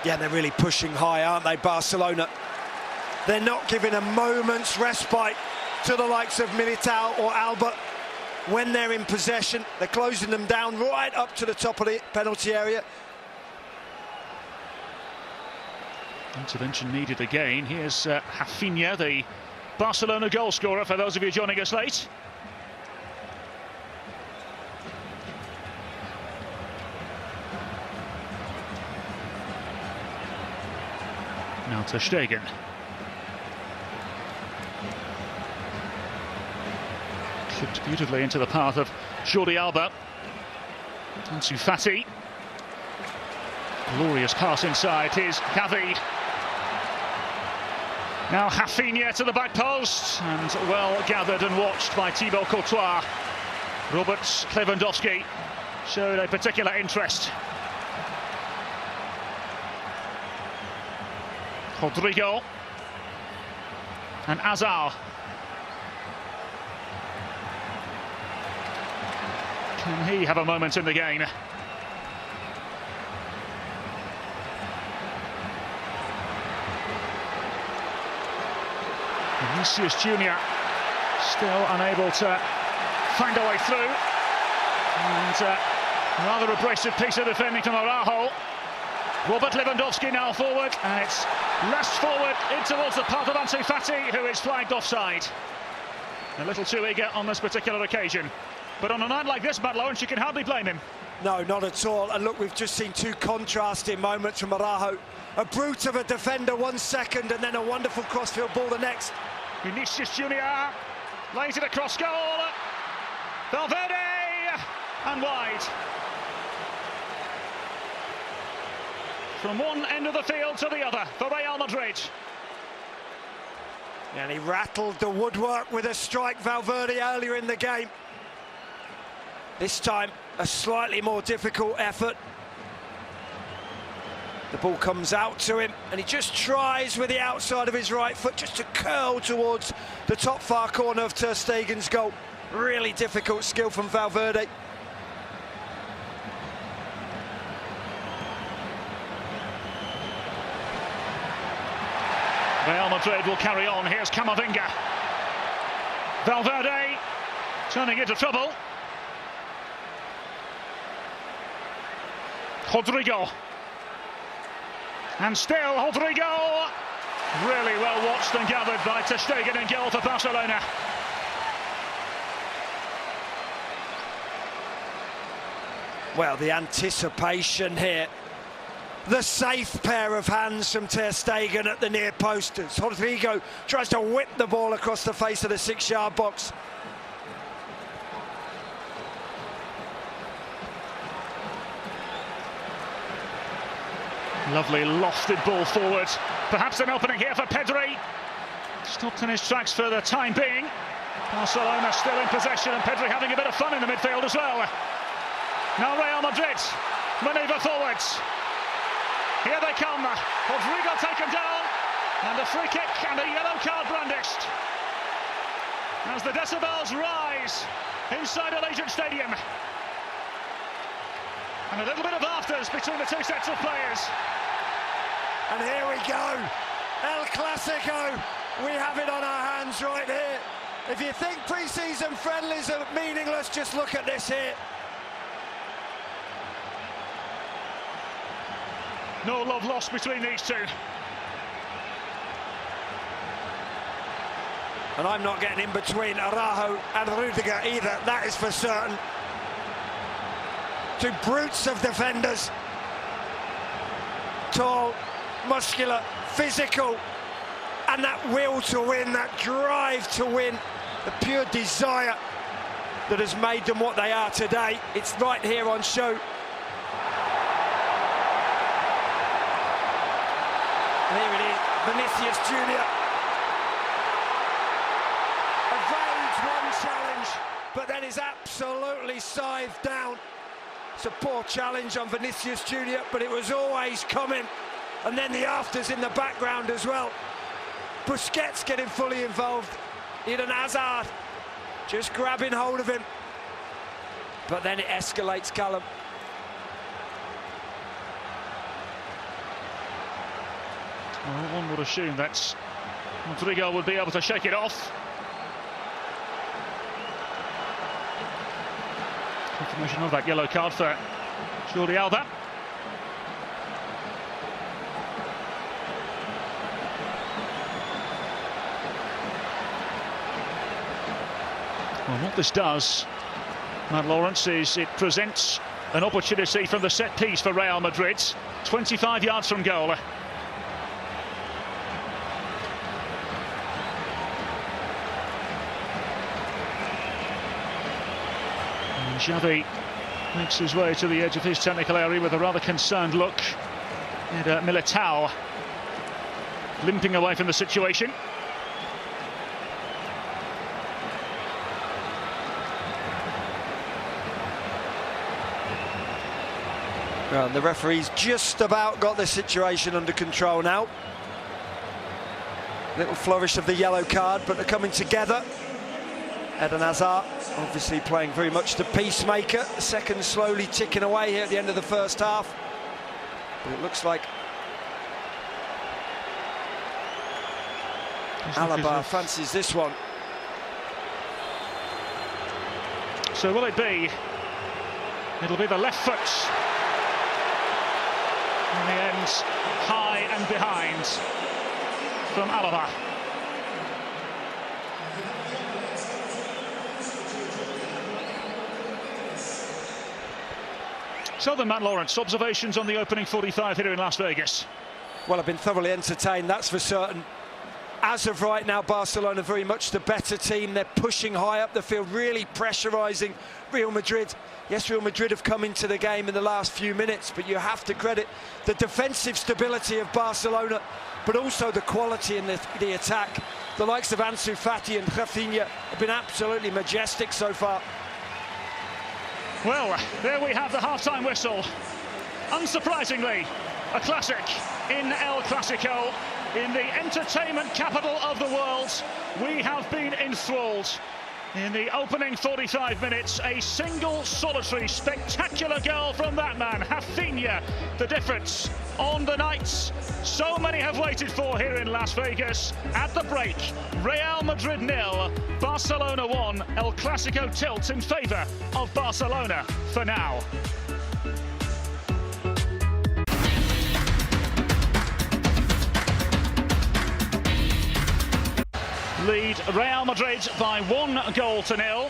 Yeah, they're really pushing high, aren't they, Barcelona? They're not giving a moment's respite to the likes of Militao or Alba when they're in possession. They're closing them down right up to the top of the penalty area. Intervention needed again. Here's Rafinha, the Barcelona goal scorer, for those of you joining us late. Now Ter Stegen. Clipped beautifully into the path of Jordi Alba. Ansu Fati. Glorious pass inside. Here's Gavi. Now Rafinha to the back post, and well gathered and watched by Thibaut Courtois. Robert Lewandowski showed a particular interest. Rodrigo and Hazard. Can he have a moment in the game? Vinicius Junior still unable to find a way through, and rather abrasive piece of defending from Araujo. Robert Lewandowski now forward, and it's lashed forward in towards the path of Ansu Fati, who is flagged offside. A little too eager on this particular occasion, but on a night like this, Matt Lawrence, you can hardly blame him. No, not at all. And look, we've just seen two contrasting moments from Araujo. A brute of a defender 1 second, and then a wonderful crossfield ball the next. Vinicius Junior lays it across goal. Valverde and wide. From one end of the field to the other for Real Madrid. And he rattled the woodwork with a strike, Valverde, earlier in the game. This time, a slightly more difficult effort. The ball comes out to him, and he just tries with the outside of his right foot just to curl towards the top far corner of Ter Stegen's goal. Really difficult skill from Valverde. Real Madrid will carry on. Here's Camavinga. Valverde turning into trouble. Rodrigo. And still Rodrigo. Really well watched and gathered by Ter Stegen in goal for Barcelona. Well, the anticipation here. The safe pair of hands from Ter Stegen at the near post. Rodrigo tries to whip the ball across the face of the 6-yard box. Lovely lofted ball forward. Perhaps an opening here for Pedri. Stopped in his tracks for the time being. Barcelona still in possession, and Pedri having a bit of fun in the midfield as well. Now Real Madrid manoeuvre forwards. Here they come. Rodrigo taken down, and a free kick and a yellow card brandished. As the decibels rise inside Allegiant Stadium. And a little bit of afters between the two sets of players. And here we go. El Clasico. We have it on our hands right here. If you think pre-season friendlies are meaningless, just look at this here. No love lost between these two. And I'm not getting in between Araujo and Rudiger either, that is for certain. Two brutes of defenders. Tall, muscular, physical, and that will to win, that drive to win, the pure desire that has made them what they are today. It's right here on show. And here it is, Vinicius Junior. Evades one challenge, but then is absolutely scythed down. It's a poor challenge on Vinicius Junior, but it was always coming. And then the afters in the background as well. Busquets getting fully involved. Eden Hazard just grabbing hold of him. But then it escalates, Callum. Well, one would assume that Rodrigo would be able to shake it off. Confirmation of that yellow card for Jordi Alba. Well, what this does, Matt Lawrence, is it presents an opportunity from the set piece for Real Madrid, 25 yards from goal. Xavi makes his way to the edge of his technical area with a rather concerned look. And Militao limping away from the situation. Well, the referee's just about got the situation under control now. Little flourish of the yellow card, but they're coming together. Eden Hazard obviously playing very much the peacemaker. The second slowly ticking away here at the end of the first half. But it looks like Alaba fancies this one. So will it be? It'll be the left foot. In the end, high and behind from Alaba. So then, Matt Lawrence, observations on the opening 45 here in Las Vegas. Well, I've been thoroughly entertained, that's for certain. As of right now, Barcelona very much the better team. They're pushing high up the field, really pressurising Real Madrid. Yes, Real Madrid have come into the game in the last few minutes, but you have to credit the defensive stability of Barcelona, but also the quality in the attack. The likes of Ansu Fati and Rafinha have been absolutely majestic so far. Well, there we have the half-time whistle. Unsurprisingly, a classic in El Clasico, in the entertainment capital of the world. We have been enthralled. In the opening 45 minutes, a single, solitary, spectacular goal from that man, Rafinha. The difference on the nights so many have waited for here in Las Vegas. At the break, Real Madrid 0, Barcelona 1. El Clasico tilts in favour of Barcelona for now. Lead Real Madrid by 1-0.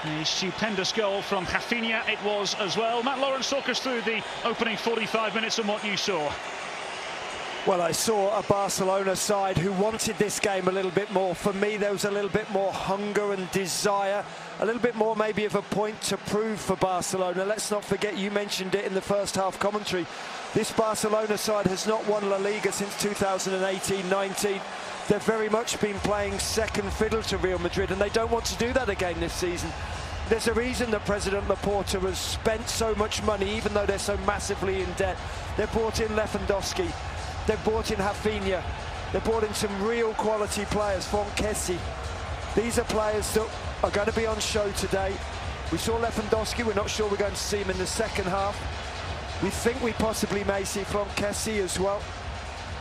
A stupendous goal from Rafinha it was as well. Matt Lawrence, talk us through the opening 45 minutes and what you saw. Well, I saw a Barcelona side who wanted this game a little bit more. For me, there was a little bit more hunger and desire, a little bit more maybe of a point to prove for Barcelona. Let's not forget, you mentioned it in the first half commentary, this Barcelona side has not won La Liga since 2018-19. They've very much been playing second fiddle to Real Madrid, and they don't want to do that again this season. There's a reason that President Laporta has spent so much money, even though they're so massively in debt. They've brought in Lewandowski, they've brought in Rafinha, they've brought in some real quality players, Kessie. These are players that are going to be on show today. We saw Lewandowski, we're not sure we're going to see him in the second half. We think we possibly may see Kessie as well.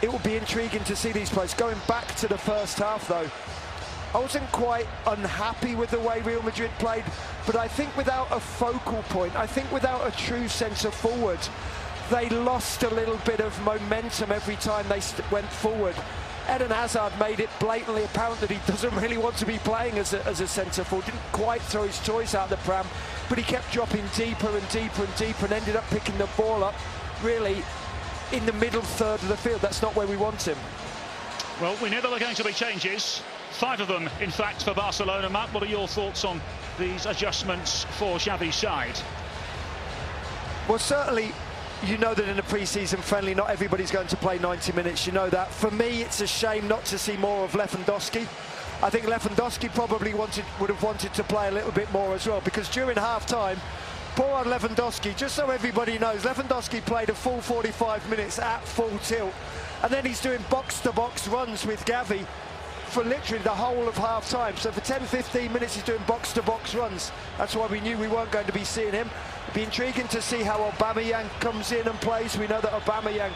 It will be intriguing to see these players. Going back to the first half though, I wasn't quite unhappy with the way Real Madrid played, but I think without a focal point, I think without a true centre forward, they lost a little bit of momentum every time they went forward. Eden Hazard made it blatantly apparent that he doesn't really want to be playing as a centre forward. Didn't quite throw his toys out the pram, but he kept dropping deeper and deeper and deeper and ended up picking the ball up really in the middle third of the field. That's not where we want him. Well, we knew there were going to be changes. 5 of them, in fact, for Barcelona. Matt, what are your thoughts on these adjustments for Xavi's side? Well, certainly, you know that in a pre-season friendly, not everybody's going to play 90 minutes. You know that. For me, it's a shame not to see more of Lewandowski. I think Lewandowski probably would have wanted to play a little bit more as well, because during half-time, poor on Lewandowski, just so everybody knows, Lewandowski played a full 45 minutes at full tilt, and then he's doing box-to-box runs with Gavi for literally the whole of half-time. So for 10-15 minutes he's doing box-to-box runs. That's why we knew we weren't going to be seeing him. It'd be intriguing to see how Aubameyang comes in and plays. We know that Aubameyang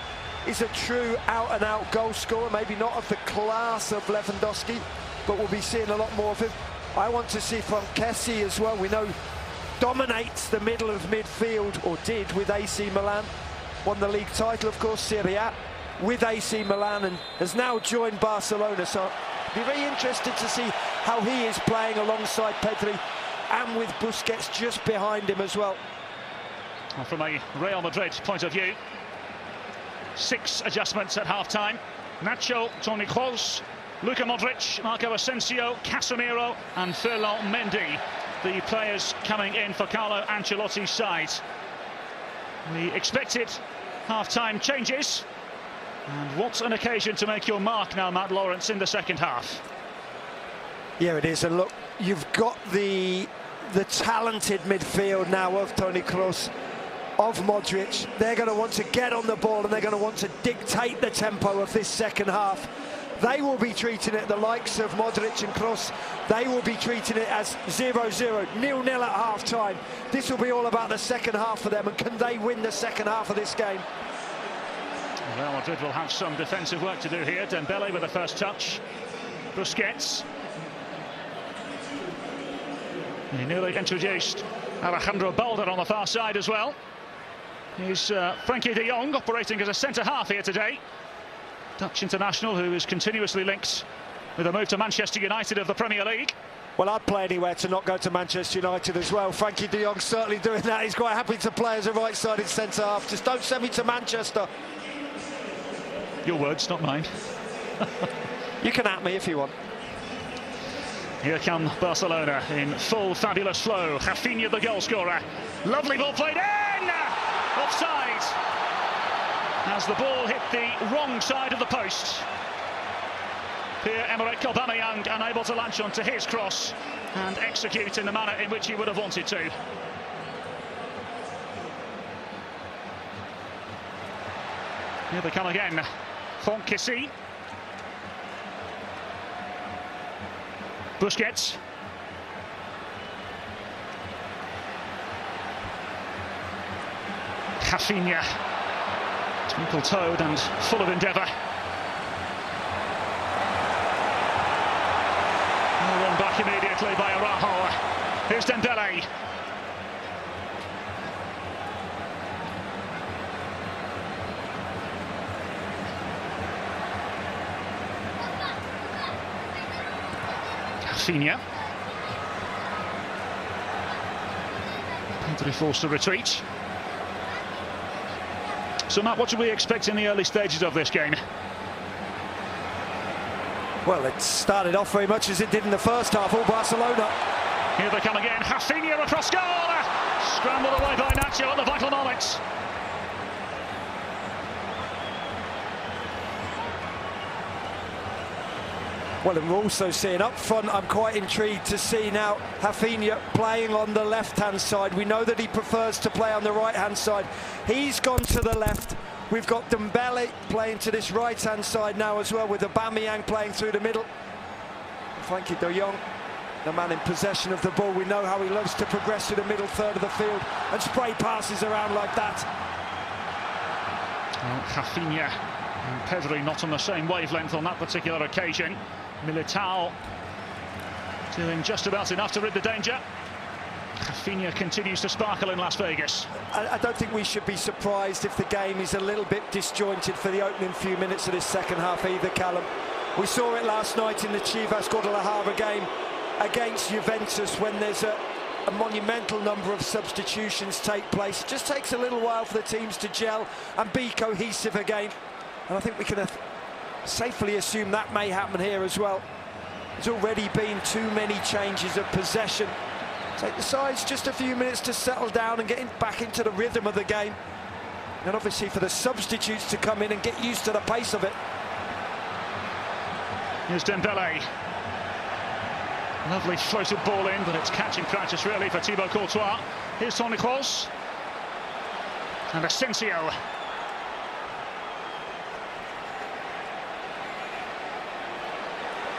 is a true out-and-out goal scorer, maybe not of the class of Lewandowski, but we'll be seeing a lot more of him. I want to see Kessie as well. We know dominates the middle of midfield, or did, with AC Milan. Won the league title, of course, Serie A, with AC Milan, and has now joined Barcelona. So I'll be very interested to see how he is playing alongside Pedri, and with Busquets just behind him as well. Well, from a Real Madrid point of view, 6 adjustments at half-time. Nacho, Toni Kroos, Luka Modric, Marco Asensio, Casemiro and Ferland Mendy, the players coming in for Carlo Ancelotti's side. The expected half-time changes, and what an occasion to make your mark now, Matt Lawrence, in the second half. Yeah, it is, and look, you've got the talented midfield now of Toni Kroos, of Modric. They're going to want to get on the ball, and they're going to want to dictate the tempo of this second half. They will be treating it, the likes of Modric and Kroos, they will be treating it as 0-0, 0-0 at half-time. This will be all about the second half for them, and can they win the second half of this game? Real Madrid will have some defensive work to do here. Dembele with the first touch. Busquets. He newly introduced Alejandro Balde on the far side as well. Here's Frankie de Jong operating as a centre-half here today. Dutch international who is continuously linked with a move to Manchester United of the Premier League. Well, I'd play anywhere to not go to Manchester United as well. Frankie de Jong's certainly doing that. He's quite happy to play as a right-sided centre-half. Just don't send me to Manchester. Your words, not mine. You can at me if you want. Here come Barcelona in full fabulous flow. Rafinha, the goal scorer. Lovely ball played in! Offside! As the ball hit the wrong side of the post. Pierre-Emerick Aubameyang unable to latch onto his cross and execute in the manner in which he would have wanted to. Here they come again. Fonkissi. Busquets. Rafinha. Twinkle-toed and full of endeavour. Run back immediately by Araujo. Here's Dembele. Rafinha. Pedri forced to retreat. So Matt, what should we expect in the early stages of this game? Well, it started off very much as it did in the first half, all Barcelona. Here they come again, Rafinha across goal! Scrambled away by Nacho at the vital moments. Well, and we're also seeing up front, I'm quite intrigued to see now Rafinha playing on the left-hand side. We know that he prefers to play on the right-hand side. He's gone to the left. We've got Dembele playing to this right-hand side now as well, with Aubameyang playing through the middle. Frankie de Jong, the man in possession of the ball. We know how he loves to progress to the middle third of the field and spray passes around like that. Well, Rafinha and Pedri not on the same wavelength on that particular occasion. Militao doing just about enough to rid the danger. Rafinha continues to sparkle in Las Vegas. I don't think we should be surprised if the game is a little bit disjointed for the opening few minutes of this second half either, Callum. We saw it last night in the Chivas Guadalajara game against Juventus when there's a monumental number of substitutions take place. It just takes a little while for the teams to gel and be cohesive again. And I think we can safely assume that may happen here as well. There's already been too many changes of possession. Take the sides just a few minutes to settle down and get back into the rhythm of the game. And obviously for the substitutes to come in and get used to the pace of it. Here's Dembele. Lovely floated ball in, but it's catching practice really for Thibaut Courtois. Here's Toni Kroos. And Asensio.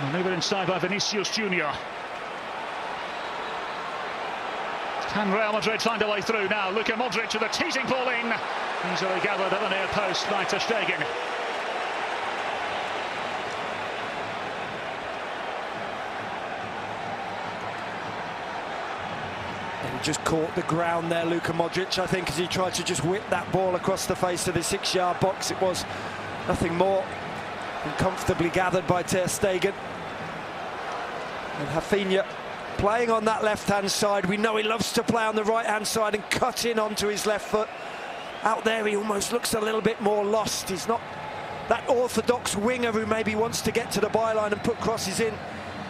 Maneuvered inside by Vinicius Junior. Can Real Madrid find a way through now? Luka Modric with a teasing ball in. Easily gathered at the near post by Ter Stegen. And he just caught the ground there, Luka Modric, I think, as he tried to just whip that ball across the face of the 6-yard box. It was nothing more than comfortably gathered by Ter Stegen. And Rafinha playing on that left-hand side. We know he loves to play on the right-hand side and cut in onto his left foot. Out there he almost looks a little bit more lost. He's not that orthodox winger who maybe wants to get to the byline and put crosses in.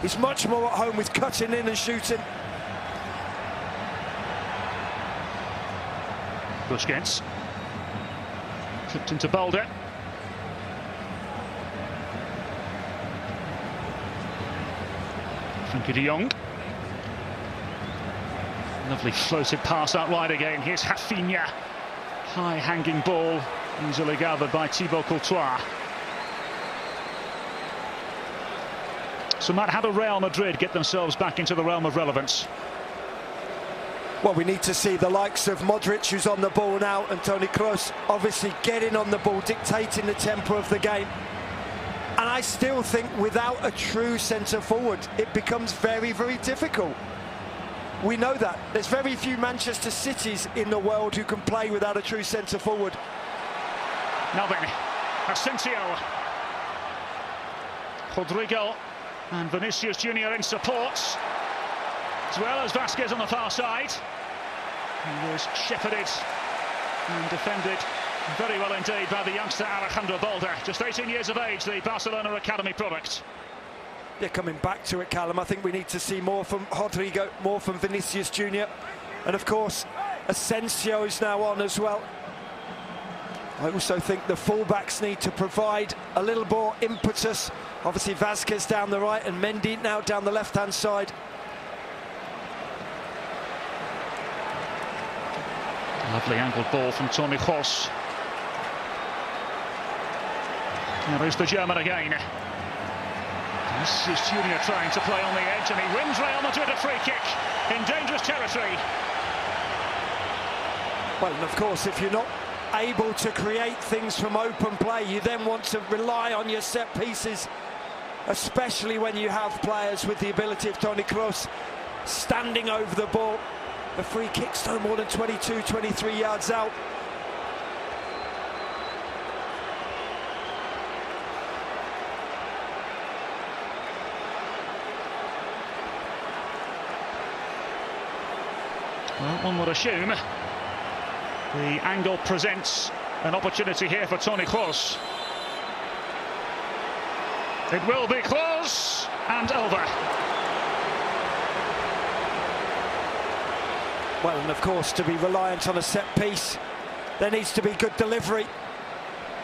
He's much more at home with cutting in and shooting. Busquets. Flipped into Balde. Frankie de Jong. Lovely floated pass out wide again. Here's Rafinha. High hanging ball, easily gathered by Thibaut Courtois. So Matt, how do Real Madrid get themselves back into the realm of relevance? Well, we need to see the likes of Modric, who's on the ball now, and Toni Kroos obviously getting on the ball, dictating the tempo of the game. And I still think without a true centre-forward, it becomes very, very difficult. We know that. There's very few Manchester Cities in the world who can play without a true centre-forward. Now then, Asensio. Rodrigo and Vinicius Junior in support, as well as Vasquez on the far side. He was shepherded and defended very well indeed by the youngster Alejandro Balde, just 18 years of age, the Barcelona Academy product. Yeah, coming back to it, Callum, I think we need to see more from Rodrigo, more from Vinicius Junior. And of course, Asensio is now on as well. I also think the fullbacks need to provide a little more impetus. Obviously Vázquez down the right and Mendy now down the left-hand side. Lovely angled ball from Toni Kroos. There is the German again. This is Junior trying to play on the edge, and he wins Real Madrid a free kick in dangerous territory. Well, and of course, if you're not able to create things from open play, you then want to rely on your set pieces, especially when you have players with the ability of Toni Kroos standing over the ball. The free kick's no more than 22, 23 yards out. Well, one would assume the angle presents an opportunity here for Toni Kroos. It will be close and over. Well, and of course, to be reliant on a set piece, there needs to be good delivery.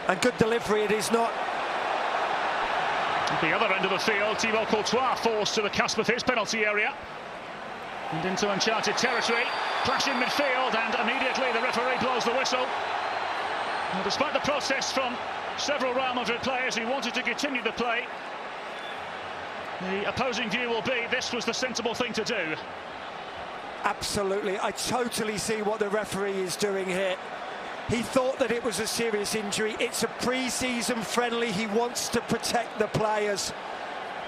And good delivery it is not. At the other end of the field, Thibaut Courtois forced to the cusp of his penalty area. And into uncharted territory. Clash in midfield, and immediately the referee blows the whistle. Now, despite the protest from several Real Madrid players who wanted to continue the play, the opposing view will be this was the sensible thing to do. Absolutely, I totally see what the referee is doing here. He thought that it was a serious injury. It's a pre-season friendly. He wants to protect the players.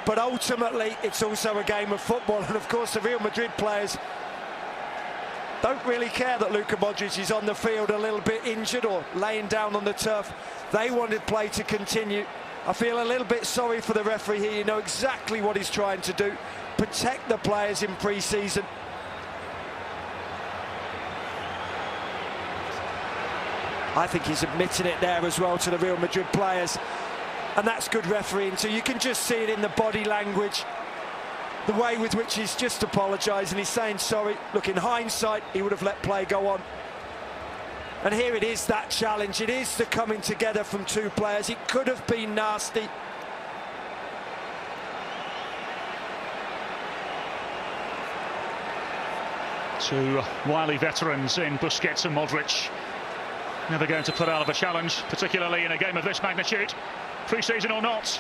But ultimately, it's also a game of football. And of course, the Real Madrid players don't really care that Luka Modric is on the field a little bit injured or laying down on the turf. They wanted play to continue. I feel a little bit sorry for the referee here. You know exactly what he's trying to do. Protect the players in pre-season. I think he's admitting it there as well to the Real Madrid players. And that's good refereeing too. You can just see it in the body language, the way with which he's just apologising. He's saying sorry. Look, in hindsight, he would have let play go on. And here it is, that challenge. It is the coming together from two players. It could have been nasty. Two wily veterans in Busquets and Modric. Never going to put out of a challenge, particularly in a game of this magnitude, pre-season or not.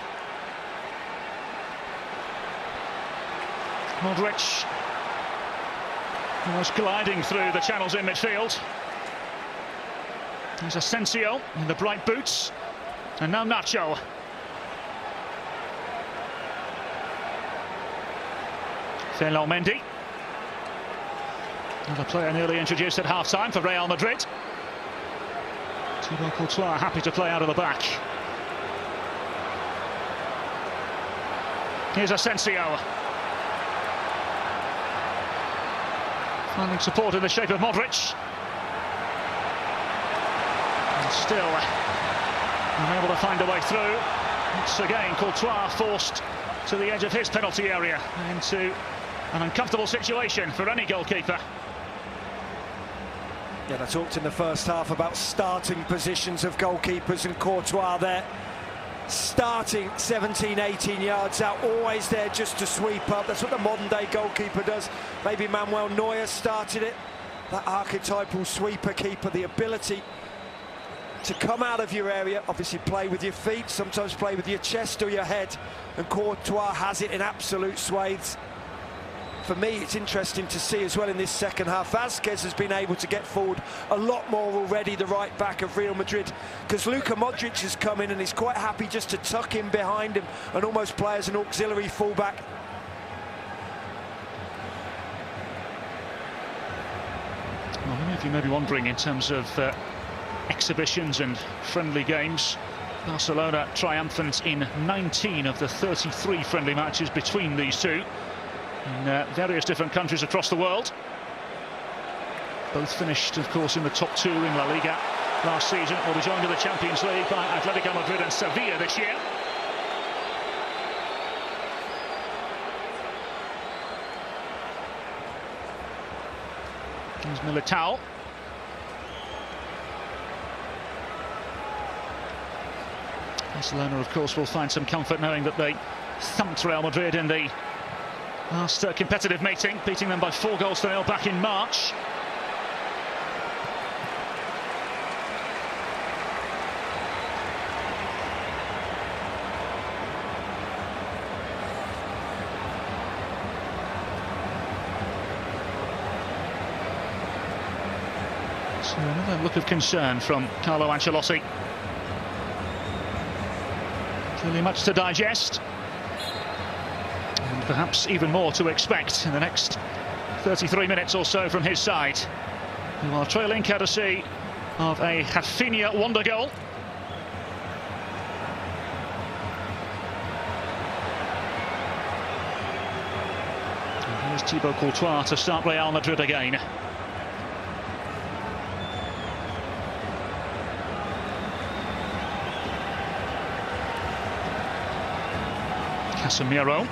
Modric almost gliding through the channels in midfield. There's Asensio in the bright boots, and now Nacho. Ferland Mendy, another player nearly introduced at half-time for Real Madrid. Thibaut Courtois happy to play out of the back. Here's Asensio. Finding support in the shape of Modric. And still unable to find a way through. Once again, Courtois forced to the edge of his penalty area into an uncomfortable situation for any goalkeeper. Yeah, I talked in the first half about starting positions of goalkeepers, and Courtois there starting 17, 18 yards out, always there just to sweep up. That's what the modern-day goalkeeper does. Maybe Manuel Neuer started it, that archetypal sweeper keeper, the ability to come out of your area, obviously play with your feet, sometimes play with your chest or your head, and Courtois has it in absolute swathes. For me, it's interesting to see as well in this second half. Vázquez has been able to get forward a lot more already, the right back of Real Madrid, because Luka Modric has come in and he's quite happy just to tuck in behind him and almost play as an auxiliary fullback. Well, many of you may be wondering, in terms of exhibitions and friendly games, Barcelona triumphant in 19 of the 33 friendly matches between these two in various different countries across the world. Both finished, of course, in the top two in La Liga last season, or were joined in the Champions League by Atletico Madrid and Sevilla this year. Here's Militao. Barcelona, of course, will find some comfort knowing that they thumped Real Madrid in the last competitive meeting, beating them by 4-0 back in March. So another look of concern from Carlo Ancelotti. Clearly much to digest, and perhaps even more to expect in the next 33 minutes or so from his side, who are trailing courtesy of a Rafinha wonder goal. And here's Thibaut Courtois to start Real Madrid again. Casemiro,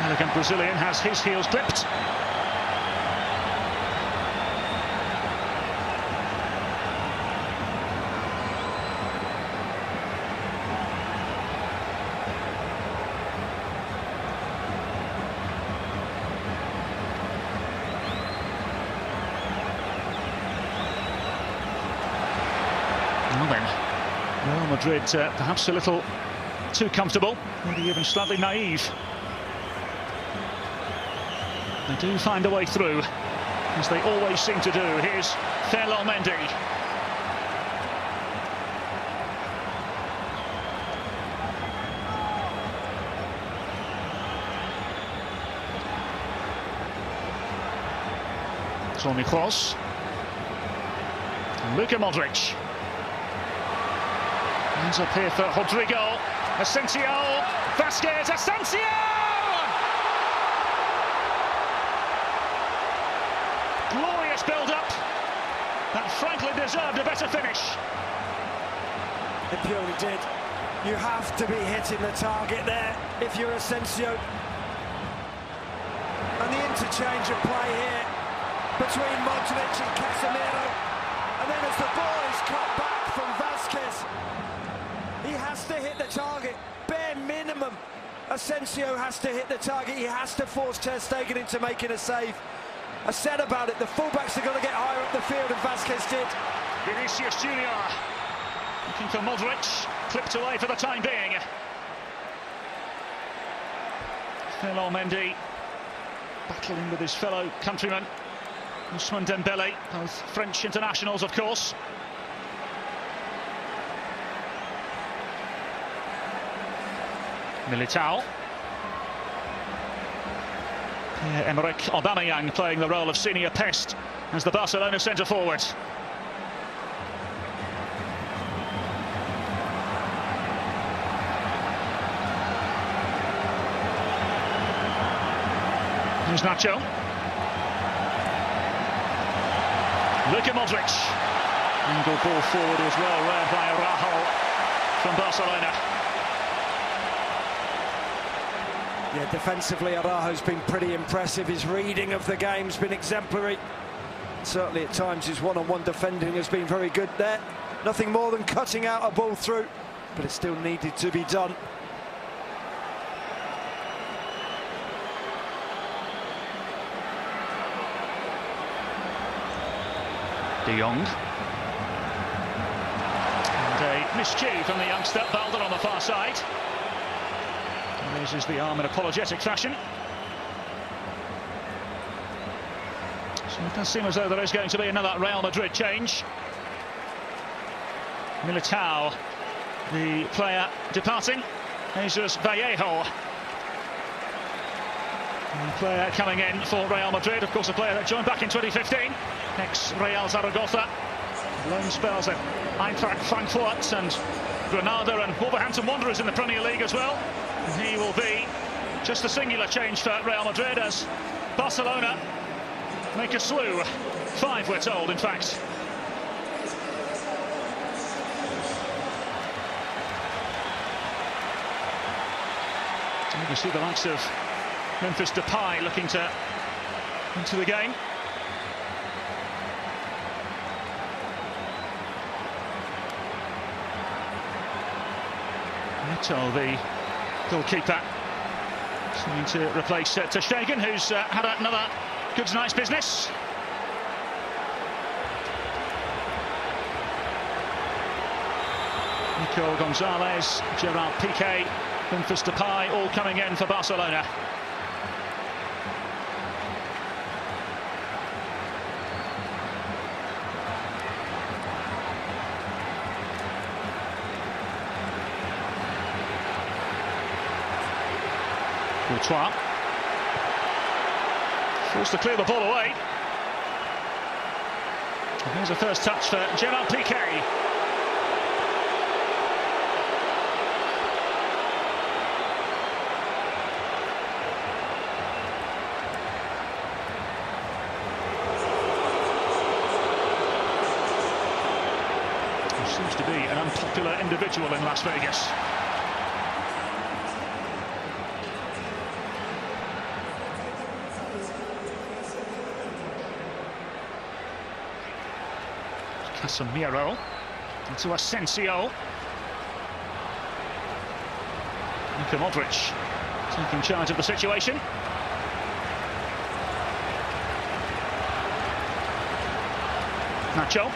elegant Brazilian, has his heels clipped. Well then, Real Madrid perhaps a little too comfortable, maybe even slightly naive. They do find a way through, as they always seem to do. Here's Ferland Mendy. Toni Kroos. Luka Modric. Ends up here for Rodrigo. Asensio, Vasquez, Asensio! Glorious build-up that frankly deserved a better finish. It purely did. You have to be hitting the target there if you're Asensio. And the interchange of play here between Modric and Casemiro. And then as the ball is cut back from Vasquez, he has to hit the target, bare minimum. Asensio has to hit the target, he has to force Ter Stegen into making a save. I said about it, the fullbacks are going to get higher up the field, and Vasquez did. Vinicius Junior looking for Modric, clipped away for the time being. Ferland Mendy battling with his fellow countryman, Ousmane Dembele, both French internationals, of course. Militao. Pierre-Emerick Aubameyang playing the role of senior pest as the Barcelona centre-forward. Here's Nacho. Luka Modric. Angle ball forward as well, read by Rahal from Barcelona. Yeah, defensively Araujo's been pretty impressive. His reading of the game's been exemplary. Certainly at times his one-on-one defending has been very good there. Nothing more than cutting out a ball through, but it still needed to be done. De Jong. And a miscue from the youngster, Balder on the far side. Raises the arm in apologetic fashion. So it does seem as though there is going to be another Real Madrid change. Militao, the player departing. Jesus Vallejo, the player coming in for Real Madrid. Of course, a player that joined back in 2015. Ex-Real Zaragoza. Loan spells at Eintracht Frankfurt and Granada and Wolverhampton Wanderers in the Premier League as well. And he will be just a singular change for Real Madrid as Barcelona make a slew. 5, we're told, in fact. So you can see the likes of Memphis Depay looking to into the game. Barto, the goalkeeper, trying to replace Ter Stegen, who's had another good night's business. Nico Gonzalez, Gerard Piqué, Memphis Depay, all coming in for Barcelona. Courtois forced to clear the ball away. And here's a first touch for Gerard Piqué. He seems to be an unpopular individual in Las Vegas. Casemiro into Asensio. Luka Modric taking charge of the situation. Nacho.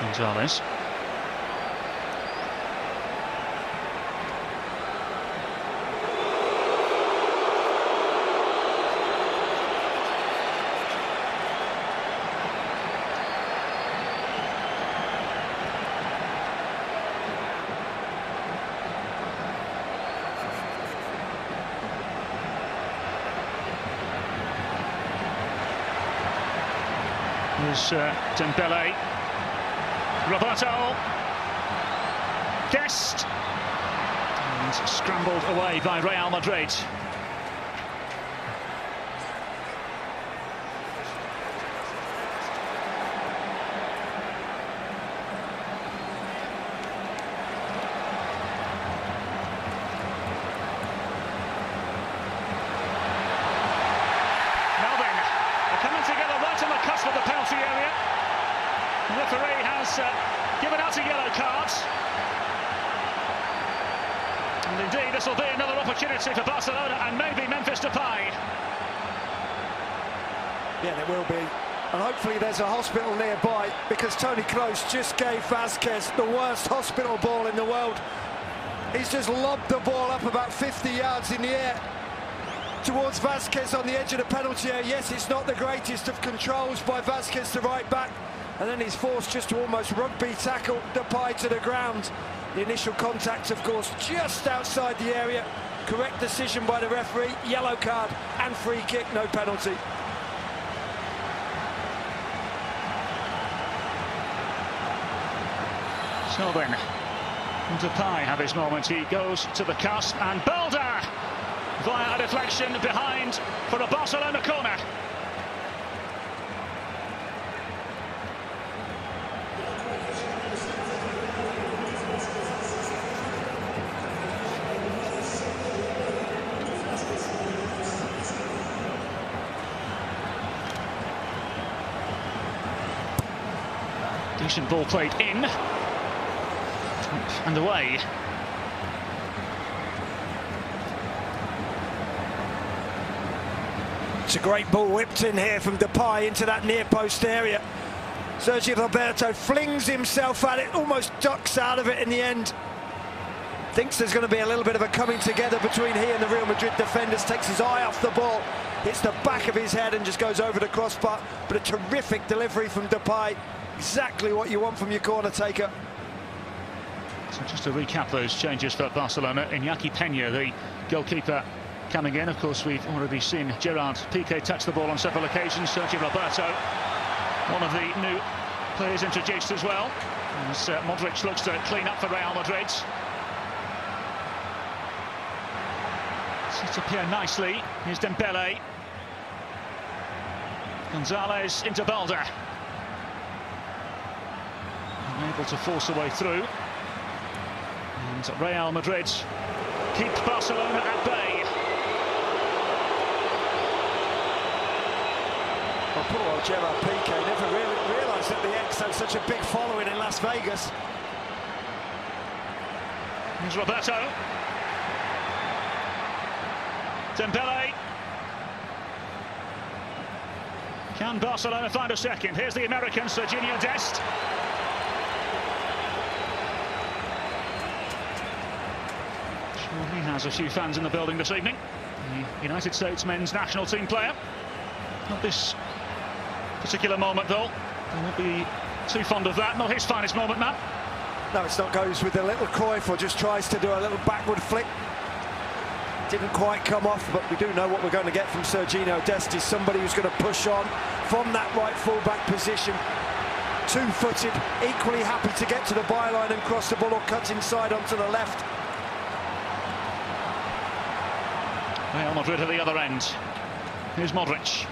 Gonzalez. Here's Dembele. Roberto, Dest, and scrambled away by Real Madrid. Now then, they're coming together right on the cusp of the penalty area. The referee has given out a yellow card. And indeed, this will be another opportunity for Barcelona and maybe Memphis Depay. Yeah, there will be. And hopefully there's a hospital nearby, because Toni Kroos just gave Vázquez the worst hospital ball in the world. He's just lobbed the ball up about 50 yards in the air towards Vázquez on the edge of the penalty area. Yes, it's not the greatest of controls by Vázquez, the right back. And then he's forced just to almost rugby tackle Depay to the ground. The initial contact, of course, just outside the area. Correct decision by the referee. Yellow card and free kick, no penalty. So then, Depay have his moment. He goes to the cusp, and Belder via a deflection behind for a Barcelona corner. Decent ball played in and away. It's a great ball whipped in here from Depay into that near post area. Sergio Roberto flings himself at it, almost ducks out of it in the end. Thinks there's going to be a little bit of a coming together between he and the Real Madrid defenders. Takes his eye off the ball, hits the back of his head and just goes over the crossbar. But a terrific delivery from Depay. Exactly what you want from your corner taker. So just to recap those changes for Barcelona, Iñaki Peña, the goalkeeper, coming in. Of course, we've already seen Gerard Piqué touch the ball on several occasions. Sergio Roberto, one of the new players introduced as well, as Modric looks to clean up for Real Madrid. Set up here nicely. Here's Dembele. Gonzalez into Belder. Able to force a way through. And Real Madrid keep Barcelona at bay. Well, poor old Gerard Piqué never really realised that the X had such a big following in Las Vegas. Here's Roberto. Dembele. Can Barcelona find a second? Here's the American, Serginho Dest. Sure, he has a few fans in the building this evening. The United States men's national team player. Not this particular moment, though. He won't be too fond of that. Not his finest moment, Matt. No, it's not. Goes with a little Cruyff, or just tries to do a little backward flick. Didn't quite come off, but we do know what we're going to get from Serginho Dest. Is somebody who's going to push on from that right full-back position. Two-footed, equally happy to get to the byline and cross the ball, or cut inside onto the left. Real Madrid at the other end. Here's Modric.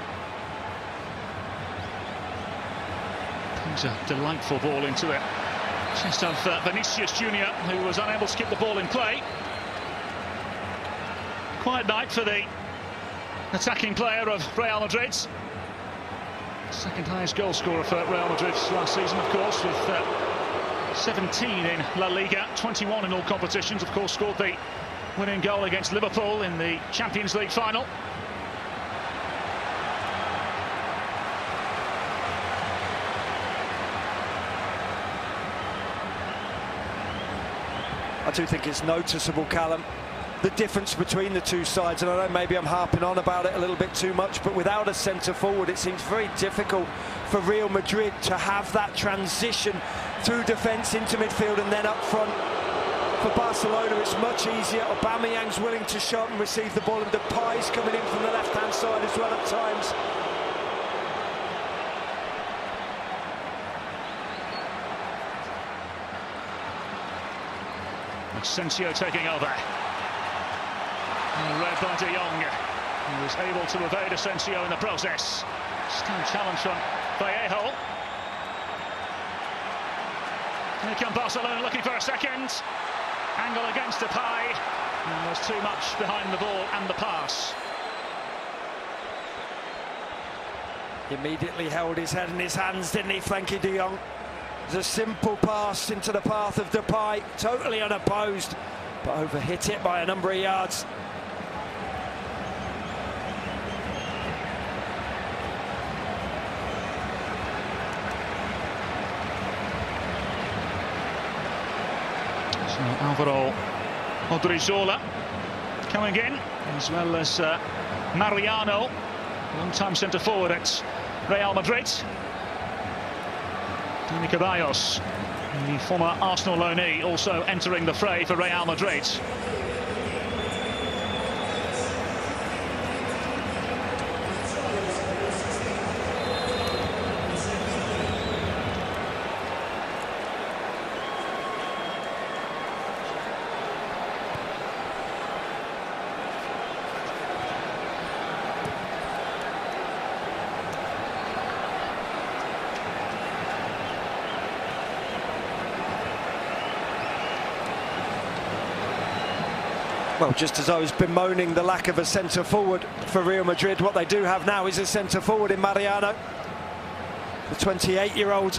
He's a delightful ball into it. Chest of Vinicius Junior, who was unable to keep the ball in play. Quiet night for the attacking player of Real Madrid. Second highest goal scorer for Real Madrid last season, of course, with 17 in La Liga, 21 in all competitions. Of course, scored the winning goal against Liverpool in the Champions League final. I do think it's noticeable, Callum, the difference between the two sides, and I know maybe I'm harping on about it a little bit too much, but without a centre forward it seems very difficult for Real Madrid to have that transition through defence into midfield and then up front. For Barcelona it's much easier. Aubameyang's willing to shot and receive the ball, and Depay's coming in from the left-hand side as well at times. Asensio taking over. Read by De Jong. He was able to evade Asensio in the process. Still challenge from Vallejo. Here come Barcelona looking for a second. Angle against Depay. And there's too much behind the ball and the pass. Immediately held his head in his hands, didn't he, Frankie De Jong? It was a simple pass into the path of Depay, totally unopposed, but overhit it by a number of yards. So Alvaro Odriozola coming in, as well as Mariano, long-time centre forward at Real Madrid. Dani Ceballos, the former Arsenal loanee, also entering the fray for Real Madrid. Well, just as I was bemoaning the lack of a centre forward for Real Madrid, what they do have now is a centre forward in Mariano, the 28-year-old.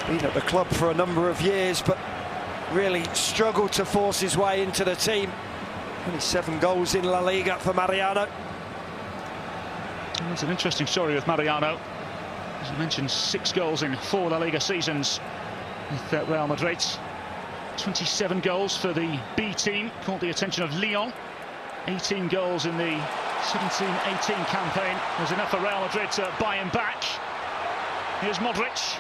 Been at the club for a number of years, but really struggled to force his way into the team. Only 7 goals in La Liga for Mariano. That's an interesting story with Mariano. As I mentioned, 6 goals in 4 La Liga seasons with Real Madrid. 27 goals for the B team, caught the attention of Lyon. 18 goals in the 17-18 campaign. Was enough for Real Madrid to buy him back. Here's Modric.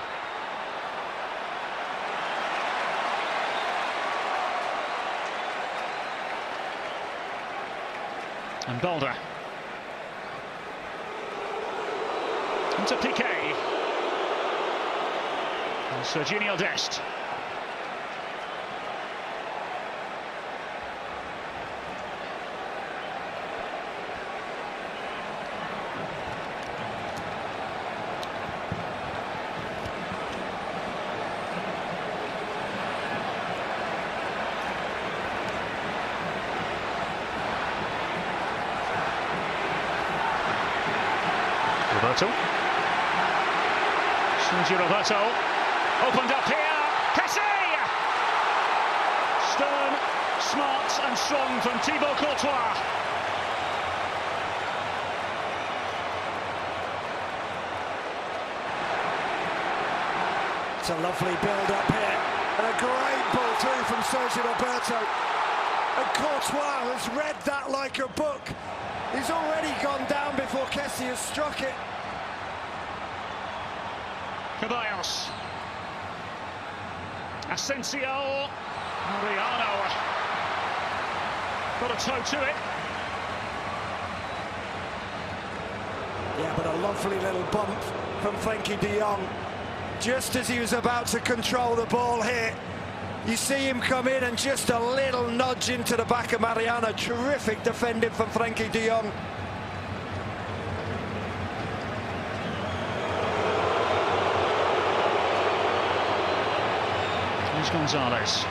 And Balder. Into Piqué. And Serginho Dest. Roberto. Sergio Roberto opened up here. Kessie! Stern, smart and strong from Thibaut Courtois. It's a lovely build-up here, and a great ball through from Sergio Roberto. And Courtois has read that like a book. He's already gone down before Kessie has struck it. Ceballos. Asensio. Mariano. Got a toe to it. Yeah, but a lovely little bump from Frenkie de Jong. Just as he was about to control the ball here, you see him come in and just a little nudge into the back of Mariano. Terrific defending from Frenkie de Jong. Luis Gonzalez.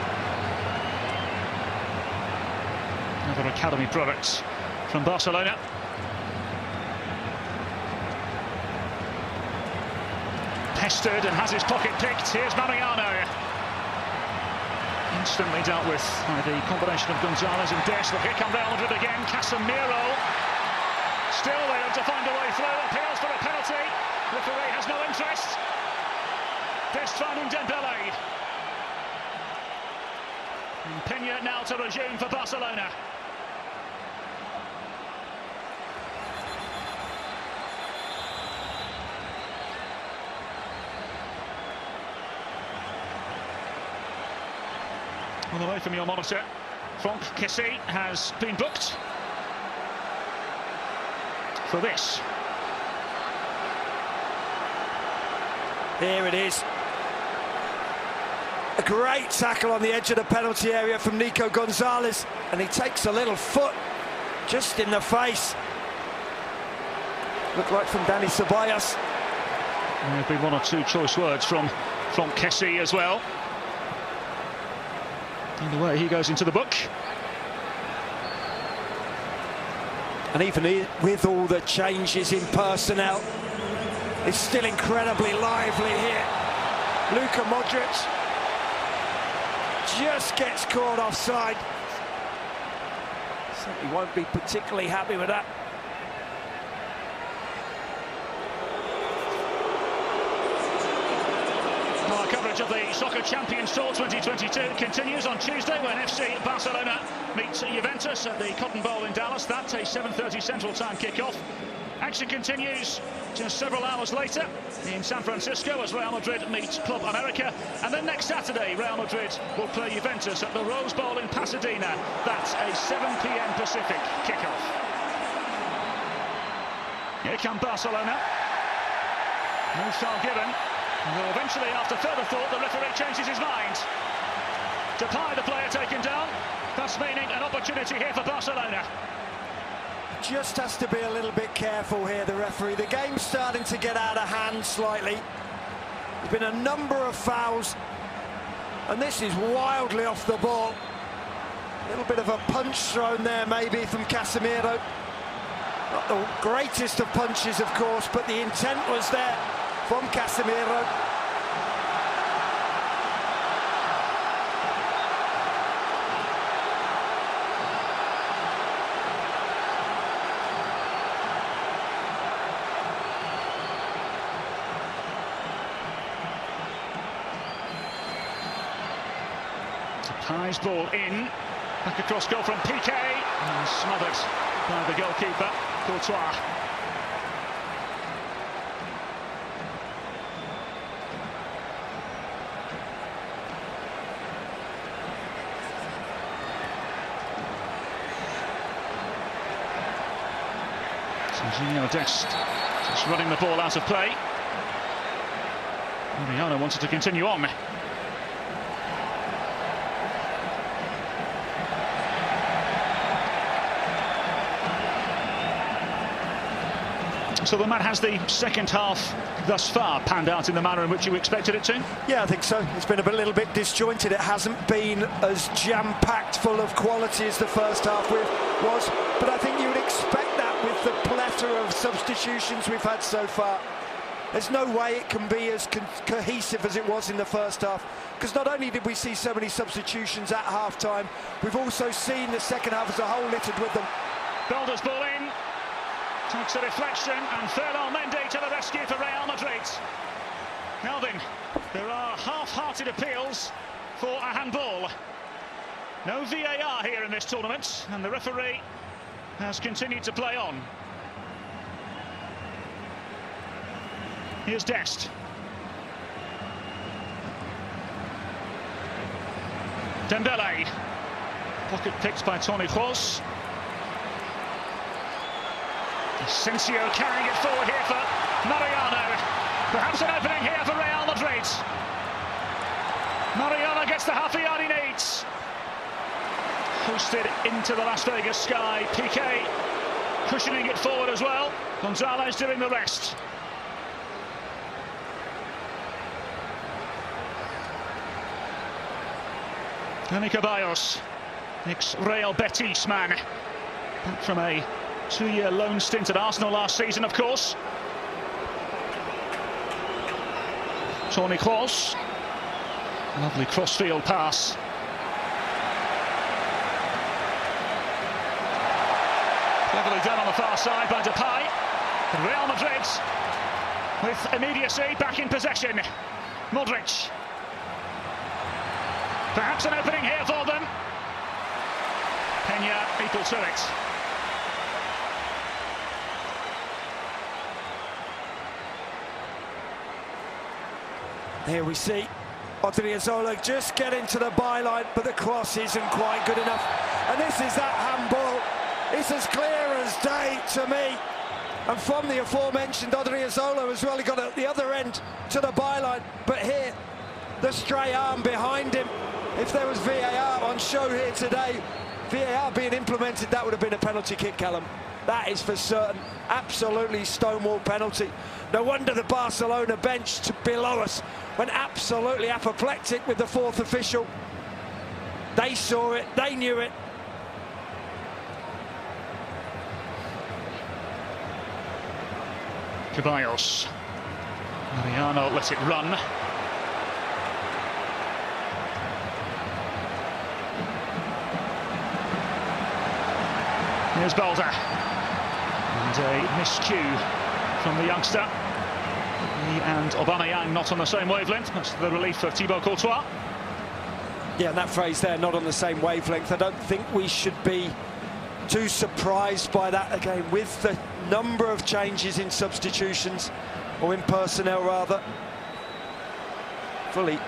Another academy product from Barcelona. Pestered and has his pocket picked. Here's Mariano. Instantly dealt with by the combination of Gonzalez and Dest. But here come Real Madrid again. Casemiro. Still they have to find a way through. Appeals for a penalty. Referee has no interest. Dest finding Dembele. And Pena now to resume for Barcelona. On the way from your monitor, Franck Kessie has been booked for this. Here it is. A great tackle on the edge of the penalty area from Nico Gonzalez, and he takes a little foot just in the face. Looked like from Dani Ceballos. There have been one or two choice words from Kessie as well. Either way, he goes into the book. And even with all the changes in personnel, it's still incredibly lively here. Luka Modric just gets caught offside. Certainly won't be particularly happy with that. Our coverage of the Soccer Champions Tour 2022 continues on Tuesday when FC Barcelona meets Juventus at the Cotton Bowl in Dallas. That's a 7:30 Central Time kickoff. Action continues just several hours later in San Francisco as Real Madrid meets Club America. And then next Saturday, Real Madrid will play Juventus at the Rose Bowl in Pasadena. That's a 7 p.m. Pacific kickoff. Here come Barcelona. No foul given. Well, eventually, after further thought, the referee changes his mind. Depay, the player, taken down. Thus meaning an opportunity here for Barcelona. Just has to be a little bit careful here, the referee. The game's starting to get out of hand slightly. There's been a number of fouls, and this is wildly off the ball. A little bit of a punch thrown there, maybe, from Casemiro. Not the greatest of punches, of course, but the intent was there from Casemiro. Depay's ball in, back across goal from Piqué, and smothered by the goalkeeper, Courtois. Sergio Dest just running the ball out of play. Mariano wanted to continue on. So the man has the second half thus far panned out in the manner in which you expected it to? Yeah, I think so. It's been a little bit disjointed. It hasn't been as jam-packed full of quality as the first half was, but I think you would expect that with the plethora of substitutions we've had so far. There's no way it can be as cohesive as it was in the first half, because not only did we see so many substitutions at half-time, we've also seen the second half as a whole littered with them. Belder's ball in, takes a deflection, and Ferland Mendy to the rescue for Real Madrid. Melvin, there are half-hearted appeals for a handball. No VAR here in this tournament, and the referee has continued to play on. Here's Dest. Dembele. Pocket picked by Toni Kroos. Asensio carrying it forward here for Mariano. Perhaps an opening here for Real Madrid. Mariano gets the half a yard he needs. Hosted into the Las Vegas sky. Piqué cushioning it forward as well. Gonzalez doing the rest. Dani Ceballos, ex-Real Betis man, back from a 2-year loan stint at Arsenal last season, of course. Toni Kroos, lovely cross-field pass. Cleverly done on the far side by Depay. Real Madrid with immediacy back in possession. Modric. Perhaps an opening here for them. Peña equal to it. Here we see Odriozola just get into the byline, but the cross isn't quite good enough. And this is that handball. It's as clear as day to me. And from the aforementioned Odriozola as well, he got at the other end to the byline. But here, the stray arm behind him. If there was VAR on show here today, VAR being implemented, that would have been a penalty kick, Callum. That is for certain. Absolutely stonewall penalty. No wonder the Barcelona bench below us went absolutely apoplectic with the fourth official. They saw it, they knew it. Ceballos. Mariano lets it run. Here's Belder. And a miscue from the youngster. He and Aubameyang not on the same wavelength. That's the relief of Thibaut Courtois. Yeah, and that phrase there, not on the same wavelength. I don't think we should be too surprised by that again, with the number of changes in substitutions, or in personnel rather. Fully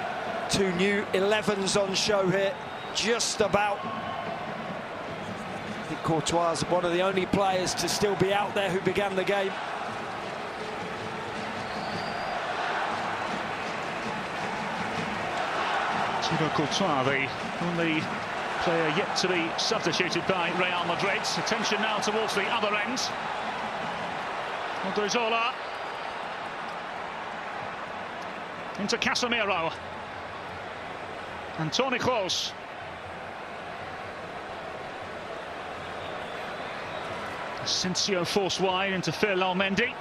2 new 11s on show here, just about. I think Courtois is one of the only players to still be out there who began the game. Thibaut Courtois, the only player yet to be substituted by Real Madrid. Attention now towards the other end. Odriozola. Into Casemiro. And Toni Kroos. Asensio forced wide into Ferland Mendy.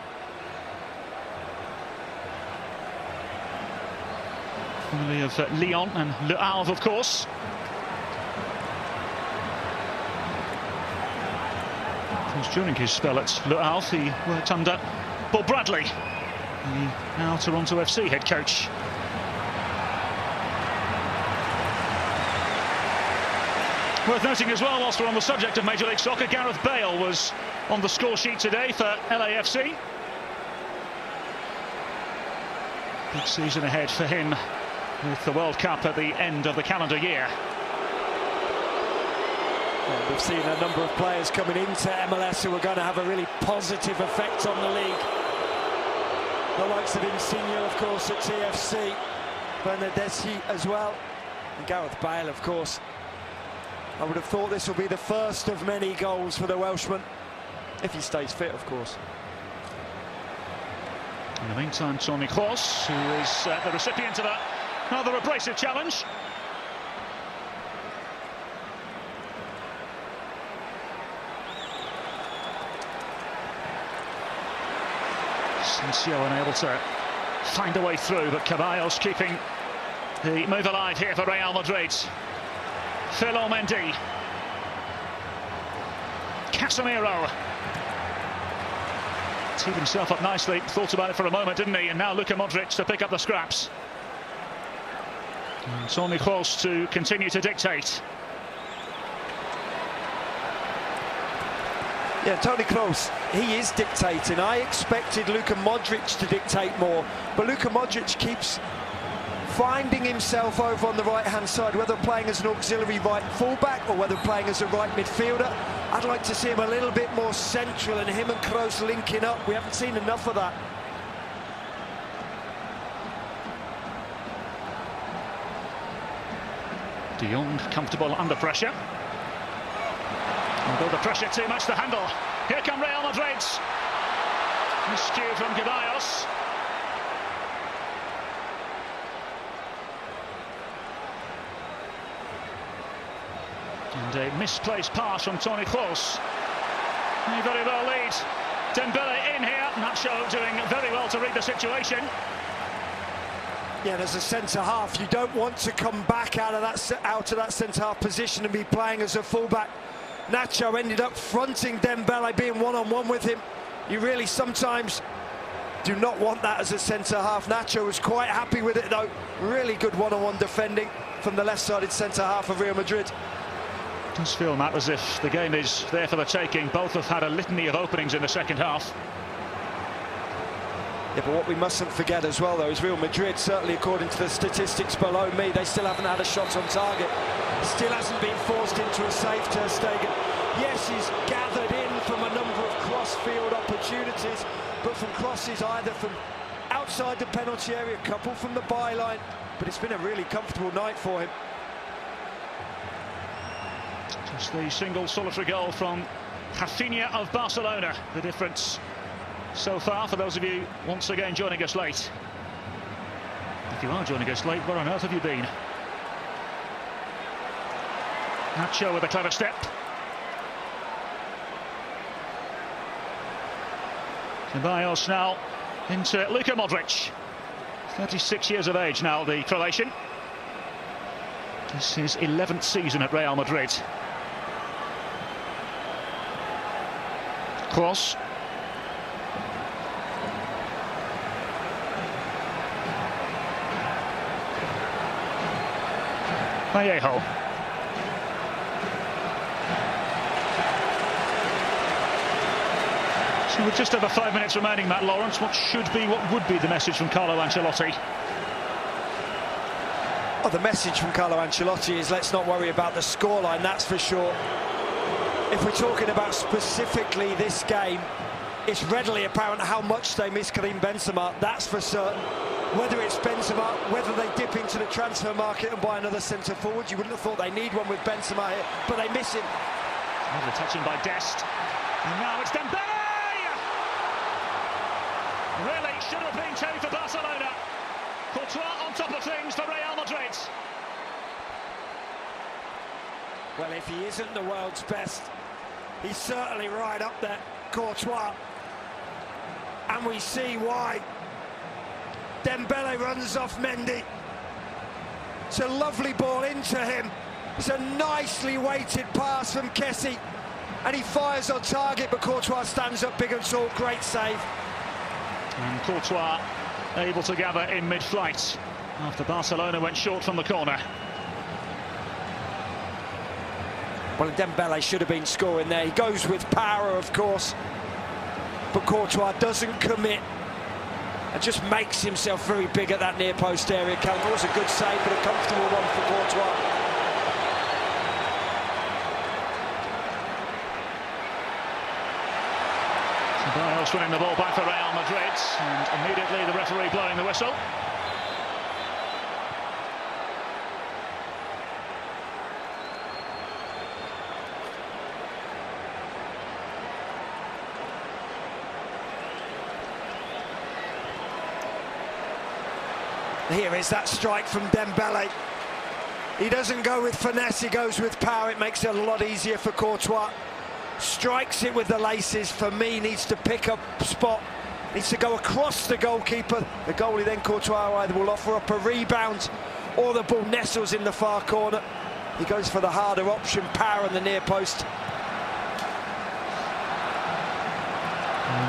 Formerly of Lyon and Le Havre, of course. Of course, during his spell at Le Havre, he worked under Bob Bradley, the now Toronto FC head coach. Worth noting as well, whilst we're on the subject of Major League Soccer, Gareth Bale was on the score sheet today for LAFC. Big season ahead for him with the World Cup at the end of the calendar year. Well, we've seen a number of players coming into MLS who are going to have a really positive effect on the league. The likes of Insigne, of course, at TFC, Bernardeschi as well, and Gareth Bale, of course. I would have thought this will be the first of many goals for the Welshman, if he stays fit, of course. In the meantime, Toni Kroos, who is the recipient of a rather abrasive challenge. Asensio unable to find a way through, but Ceballos keeping the move alive here for Real Madrid. Philo Mendy. Casemiro. Teed himself up nicely, thought about it for a moment, didn't he? And now Luka Modric to pick up the scraps. And Toni Kroos to continue to dictate. Yeah, Toni Kroos, he is dictating. I expected Luka Modric to dictate more, but Luka Modric keeps finding himself over on the right-hand side, whether playing as an auxiliary right fullback or whether playing as a right midfielder. I'd like to see him a little bit more central and him and Kroos linking up. We haven't seen enough of that. De Jong comfortable under pressure. Although the pressure too much to handle. Here come Real Madrid. Miscue from Ceballos. And a misplaced pass from Toni Kroos. He very well leads. Dembele in here. Nacho doing very well to read the situation. Yeah, and as a centre-half, you don't want to come back out of that centre-half position and be playing as a fullback. Nacho ended up fronting Dembele, being one-on-one with him. You really sometimes do not want that as a centre-half. Nacho was quite happy with it, though. Really good one-on-one defending from the left-sided centre-half of Real Madrid. It does feel, Matt, as if the game is there for the taking. Both have had a litany of openings in the second half. Yeah, but what we mustn't forget as well, though, is Real Madrid, certainly according to the statistics below me, they still haven't had a shot on target. Still hasn't been forced into a save, Ter Stegen. Yes, he's gathered in from a number of cross-field opportunities, but from crosses either from outside the penalty area, a couple from the byline, but it's been a really comfortable night for him. Just the single solitary goal from Rafinha of Barcelona, the difference so far for those of you once again joining us late. If you are joining us late, where on earth have you been? Nacho with a clever step. Ceballos now into Luka Modric. 36 years of age now, the Croatian. This is his 11th season at Real Madrid. Kroos. Vallejo. So with just over 5 minutes remaining, Matt Lawrence, what would be the message from Carlo Ancelotti? Oh, the message from Carlo Ancelotti is let's not worry about the scoreline, that's for sure. If we're talking about specifically this game, it's readily apparent how much they miss Karim Benzema, that's for certain. Whether it's Benzema, whether they dip into the transfer market and buy another centre-forward, you wouldn't have thought they need one with Benzema here, but they miss him. Another touching by Dest. And now it's Dembele! Really should have been two for Barcelona. Courtois on top of things for Real Madrid. Well, if he isn't the world's best, he's certainly right up there, Courtois. And we see why. Dembele runs off Mendy. It's a lovely ball into him. It's a nicely weighted pass from Kessie. And he fires on target, but Courtois stands up big and tall. Great save. And Courtois able to gather in mid-flight after Barcelona went short from the corner. Well, Dembele should have been scoring there. He goes with power, of course, but Courtois doesn't commit and just makes himself very big at that near post area. It was a good save, but a comfortable one for Courtois. Ceballos winning the ball back for Real Madrid, and immediately the referee blowing the whistle. Here is that strike from Dembele. He doesn't go with finesse, he goes with power. It makes it a lot easier for Courtois. Strikes it with the laces. For me, needs to pick up spot Needs to go across the goalkeeper. The goalie then, Courtois, either will offer up a rebound or the ball nestles in the far corner. He goes for the harder option, power on the near post.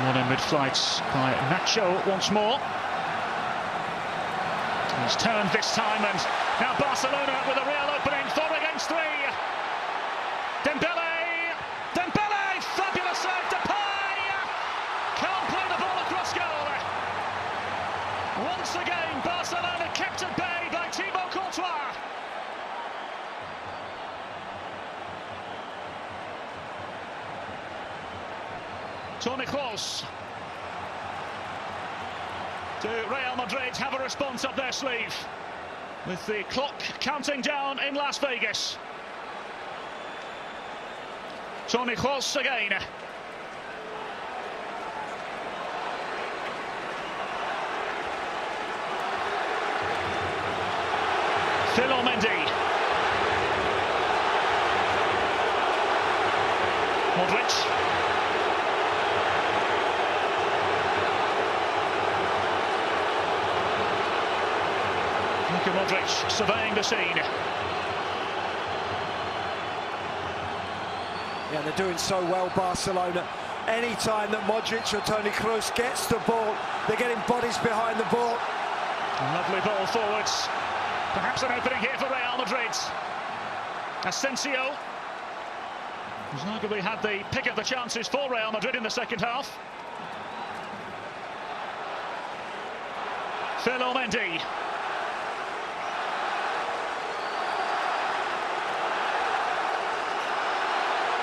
One in mid-flight by Nacho once more. He's turned this time, and now Barcelona with a real opening, 4 against 3. Dembele, fabulous save, Depay! Can't play the ball across goal. Once again, Barcelona kept at bay by Thibaut Courtois. Toni Kroos. Do Real Madrid have a response up their sleeve? With the clock counting down in Las Vegas. Toni Kroos again. Mendy. Modric. Modric surveying the scene. Yeah, they're doing so well, Barcelona. Any time that Modric or Toni Kroos gets the ball, they're getting bodies behind the ball. Lovely ball forwards. Perhaps an opening here for Real Madrid. Asensio, who's arguably had the pick of the chances for Real Madrid in the second half. Mendy.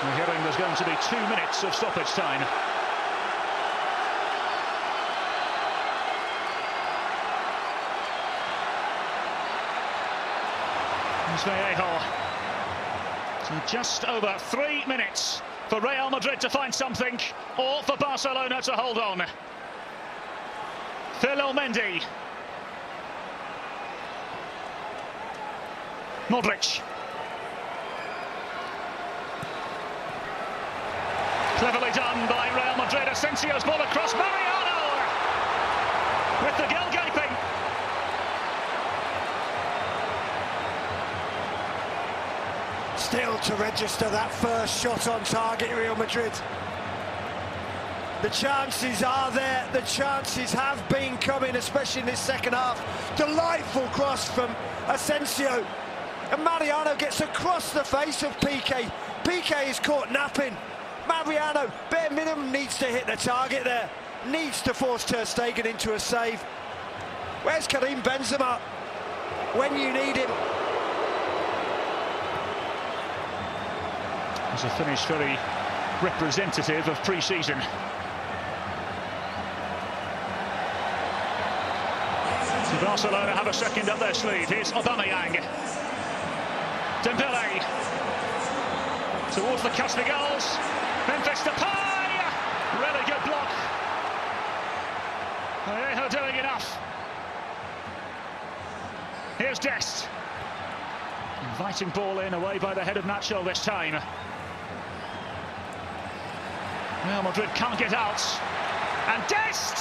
We're hearing there's going to be 2 minutes of stoppage time. So just over 3 minutes for Real Madrid to find something, or for Barcelona to hold on. Mendy. Modric. Cleverly done by Real Madrid. Asensio's ball across. Mariano with the gill gaping. Still to register that first shot on target, Real Madrid. The chances are there, the chances have been coming, especially in this second half. Delightful cross from Asensio. And Mariano gets across the face of Piqué. Piqué is caught napping. Mariano, bare minimum, needs to hit the target there. Needs to force Ter Stegen into a save. Where's Karim Benzema when you need him? It's a finish very representative of pre-season. So Barcelona have a second up their sleeve. Here's Aubameyang. Dembele towards the Castigals. Memphis Depay. Really good block. Vallejo doing enough. Here's Dest. Inviting ball in, away by the head of Nacho this time. Real Madrid can't get out. And Dest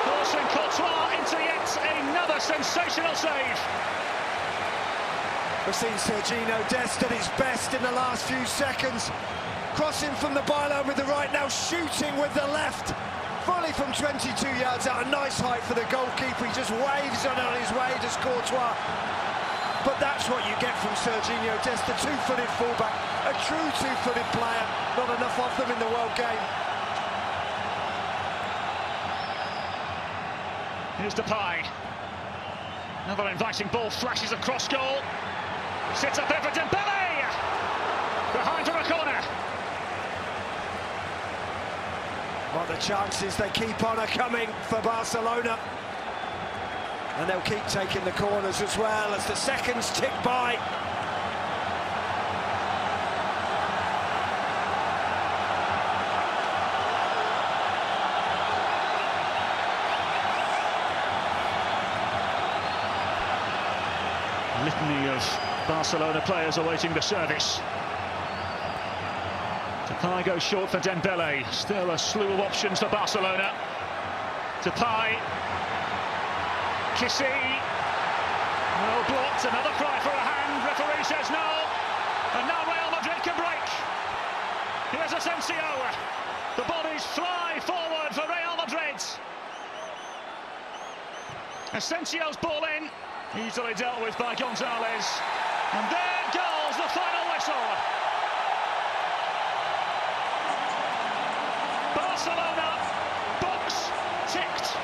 forcing Courtois into yet another sensational save. We've seen Serginho Dest at his best in the last few seconds. Crossing from the byline with the right, now shooting with the left. Fully from 22 yards out, a nice height for the goalkeeper. He just waves on his way, does Courtois. But that's what you get from Serginho Dest, a two-footed fullback, a true two-footed player. Not enough of them in the world game. Here's Depay. Another inviting ball flashes across goal. Sits up there for Dembele. Behind from a corner. Well, the chances they keep on are coming for Barcelona. And they'll keep taking the corners as well as the seconds tick by. Litany of Barcelona players awaiting the service. Depay goes short for Dembele. Still a slew of options for Barcelona. Depay. Kissy. Well blocked, another cry for a hand, referee says no. And now Real Madrid can break. Here's Asensio. The bodies fly forward for Real Madrid. Asensio's ball in, easily dealt with by Gonzalez. And there goes the final whistle. Barcelona, box ticked.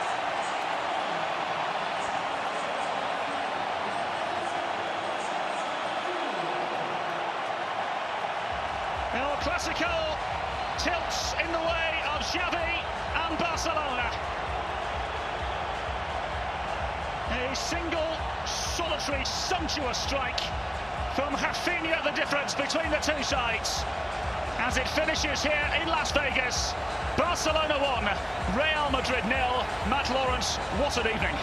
El Clasico tilts in the way of Xavi and Barcelona. A single, solitary, sumptuous strike from Rafinha, the difference between the two sides. As it finishes here in Las Vegas, Barcelona 1, Real Madrid 0. Matt Lawrence, what an evening.